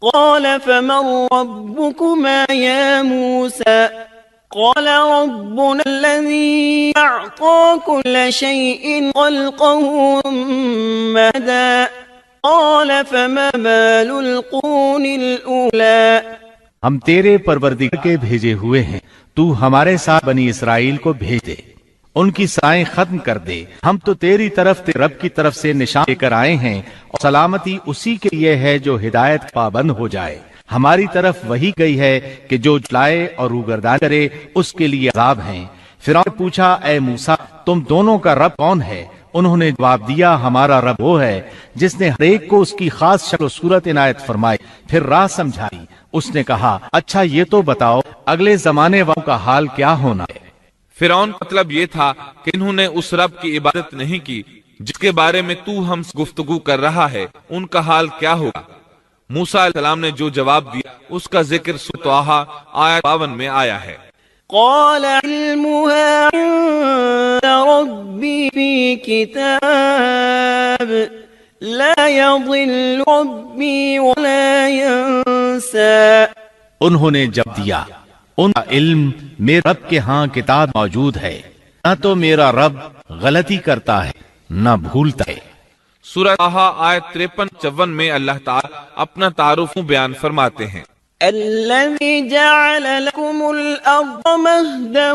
[SPEAKER 2] قَالَ فَمَن رَّبُّكُمَا يَا مُوسَىٰ قَالَ رَبُّنَا الَّذِي أَعْطَىٰ كُلَّ شَيْءٍ خَلْقَهُ ثُمَّ هَدَىٰ قال فما بال القرون الأولى
[SPEAKER 3] ہم تیرے پروردگار کے بھیجے ہوئے ہیں، تو ہمارے ساتھ بنی اسرائیل کو بھیج دے، ان کی سائیں ختم کر دے۔ ہم تو تیری طرف تیرے رب کی طرف سے نشان لے کر آئے ہیں، اور سلامتی اسی کے لیے ہے جو ہدایت پابند ہو جائے۔ ہماری طرف وہی گئی ہے کہ جو جھٹلائے اور روگردان کرے اس کے لیے عذاب ہیں۔ فرعون نے پوچھا، اے موسیٰ، تم دونوں کا رب کون ہے؟ انہوں نے جواب دیا، ہمارا رب وہ ہے جس نے ہر ایک کو اس کی خاص شکل و صورت عنایت فرمائی، پھر راہ سمجھائی۔ اس نے کہا، اچھا یہ تو بتاؤ اگلے زمانے والوں کا حال کیا ہونا ہے؟
[SPEAKER 1] فرعون مطلب یہ تھا کہ انہوں نے اس رب کی عبادت نہیں کی جس کے بارے میں تو ہم سے گفتگو کر رہا ہے، ان کا حال کیا ہوگا؟ موسیٰ علیہ السلام نے جو جواب دیا اس کا ذکر سورۃ طٰہٰ آیت 52 میں آیا ہے۔
[SPEAKER 2] قال علمها عند ربي في كتاب لا يضل ربي ولا ينسى
[SPEAKER 3] انہوں نے جب دیا، ان کا علم میرے رب کے ہاں کتاب موجود ہے، نہ تو میرا رب غلطی کرتا ہے نہ بھولتا ہے۔
[SPEAKER 1] سورۃ طٰہٰ آیت 53-54 میں اللہ تعالی اپنا تعارف بیان فرماتے ہیں۔
[SPEAKER 2] الذي جعل لكم الأرض مهدا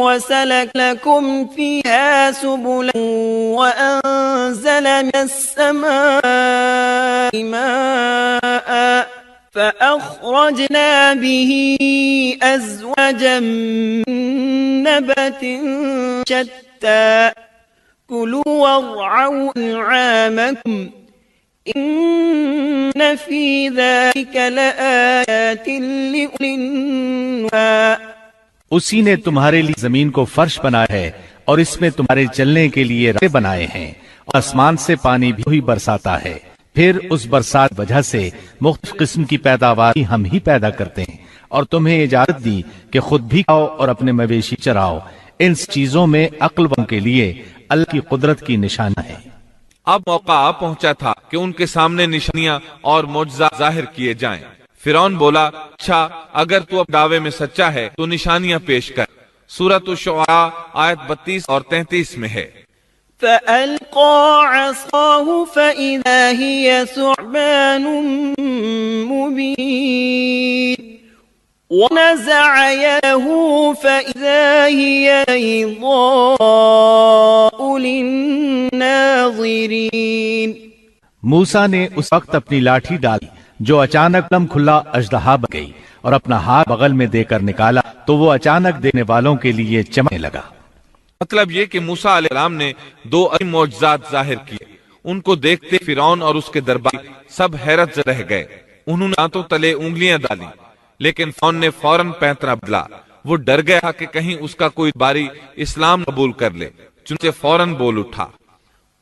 [SPEAKER 2] وسلك لكم فيها سبلا وأنزل من السماء ماء فأخرجنا به أزواجا من نبات شتى كلوا وارعوا أنعامكم إن في ذلك لآيات لأولي النهى
[SPEAKER 3] اسی نے تمہارے لیے زمین کو فرش بنایا ہے اور اس میں تمہارے چلنے کے لیے راستے بنائے ہیں، اور آسمان سے پانی بھی برساتا ہے، پھر اس برسات وجہ سے مختلف قسم کی پیداوار ہم ہی پیدا کرتے ہیں، اور تمہیں اجازت دی کہ خود بھی کھاؤ اور اپنے مویشی چراؤ۔ ان چیزوں میں عقل والوں کے لیے اللہ کی قدرت کی نشانی ہے۔
[SPEAKER 1] اب موقع آ پہنچا تھا کہ ان کے سامنے نشانیاں اور معجزات ظاہر کیے جائیں۔ فرعون بولا، اچھا اگر تو اب دعوے میں سچا ہے تو نشانیاں پیش کر۔ سورۃ الشعراء آیت 32 اور 33 میں ہے۔
[SPEAKER 2] فألقى عصاه فإذا هي ثعبان مبين ونزع يده فإذا هي بيضاء للناظرين
[SPEAKER 3] موسیٰ نے اس وقت اپنی لاٹھی ڈالی جو اچانک دم کھلا اژدہا بن گئی، اور اپنا ہاتھ بغل میں دے کر نکالا تو وہ اچانک دینے والوں کے لیے چمکنے لگا۔
[SPEAKER 1] مطلب یہ کہ موسیٰ علیہ السلام نے 2 عظیم معجزات ظاہر کیے۔ ان کو دیکھتے فرعون اور اس کے درباری سب حیرت زدہ رہ گئے۔ انہوں نے ہاتھوں تلے انگلیاں ڈالی، لیکن فرعون نے فوراً پینترا بدلا۔ وہ ڈر گیا کہ کہیں اس کا کوئی باری اسلام قبول کر لے، چنانچہ فوراً بول اٹھا۔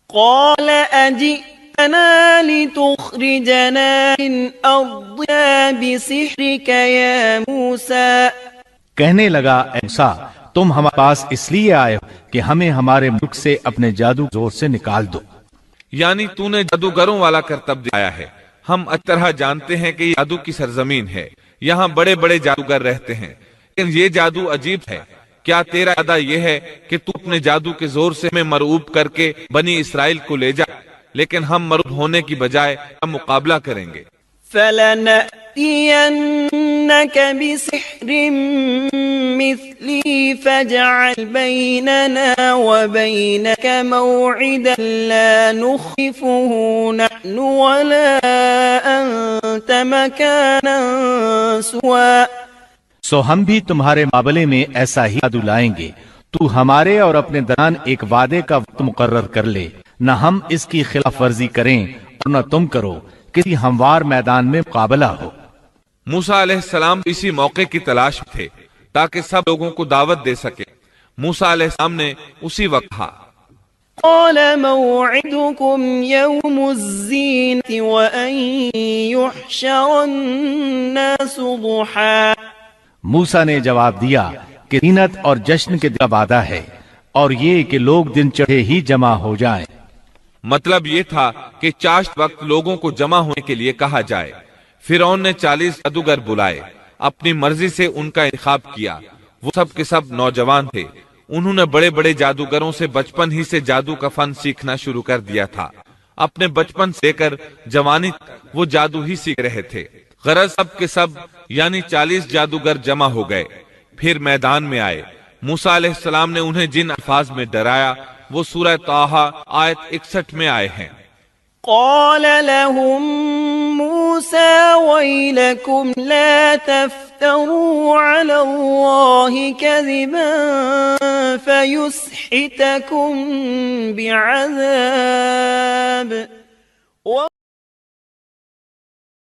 [SPEAKER 2] قال أجئتنا لتخرجنا من أرضنا بسحرك يا موسى
[SPEAKER 3] کہنے لگا، اے موسیٰ، تم ہمارے پاس اس لیے آئے ہو کہ ہمیں ہمارے ملک سے اپنے جادو زور سے نکال دو۔
[SPEAKER 1] یعنی تو نے جادوگروں والا کرتب دکھایا ہے۔ ہم اچھی طرح جانتے ہیں کہ یہ جادو کی سرزمین ہے، یہاں بڑے بڑے جادوگر رہتے ہیں، لیکن یہ جادو عجیب ہے۔ کیا تیرا ارادہ یہ ہے کہ تو اپنے جادو کے زور سے ہمیں مرعوب کر کے بنی اسرائیل کو لے جا؟ لیکن ہم مرعوب ہونے کی بجائے ہم مقابلہ کریں گے۔
[SPEAKER 2] فَلَنَأْتِيَنَّكَ بِسِحْرٍ مِثْلِهِ فَاجْعَلْ بَيْنَنَا وَبَيْنَكَ مَوْعِدًا لَا نُخْلِفُهُ نَحْنُ وَلَا أَنْتَ مَكَانًا سُوًى
[SPEAKER 3] سو ہم بھی تمہارے مقابلے میں ایسا ہی جادو لائیں گے، تو ہمارے اور اپنے درمیان ایک وعدے کا وقت مقرر کر لے، نہ ہم اس کی خلاف ورزی کریں اور نہ تم کرو، کسی ہموار میدان میں مقابلہ ہو۔
[SPEAKER 1] موسیٰ علیہ السلام اسی موقع کی تلاش میں تھے تاکہ سب لوگوں کو دعوت دے سکے۔ موسیٰ علیہ السلام نے اسی وقت کہا،
[SPEAKER 2] قال موعدكم يوم الزينة وأن يحشر الناس ضحى
[SPEAKER 3] موسیٰ نے جواب دیا کہ زینت اور جشن کے دن کا وعدہ ہے، اور یہ کہ لوگ دن چڑھے ہی جمع ہو جائیں۔
[SPEAKER 1] مطلب یہ تھا کہ چاشت وقت لوگوں کو جمع ہونے کے لیے کہا جائے۔ فرعون نے 40 جادوگر بلائے، اپنی مرضی سے ان کا انتخاب کیا۔ وہ سب کے سب نوجوان تھے۔ انہوں نے بڑے بڑے جادوگروں سے بچپن ہی سے جادو کا فن سیکھنا شروع کر دیا تھا۔ اپنے بچپن سے لے کر جوانی تک وہ جادو ہی سیکھ رہے تھے۔ غرض سب کے سب یعنی 40 جادوگر جمع ہو گئے، پھر میدان میں آئے۔ موسیٰ علیہ السلام نے انہیں جن الفاظ میں ڈرایا وہ سورہ طٰہٰ آیت 61 میں آئے ہیں۔
[SPEAKER 2] قال لهم موسى ويلكم لا تفتروا على الله كذبا فيسحتكم بعذاب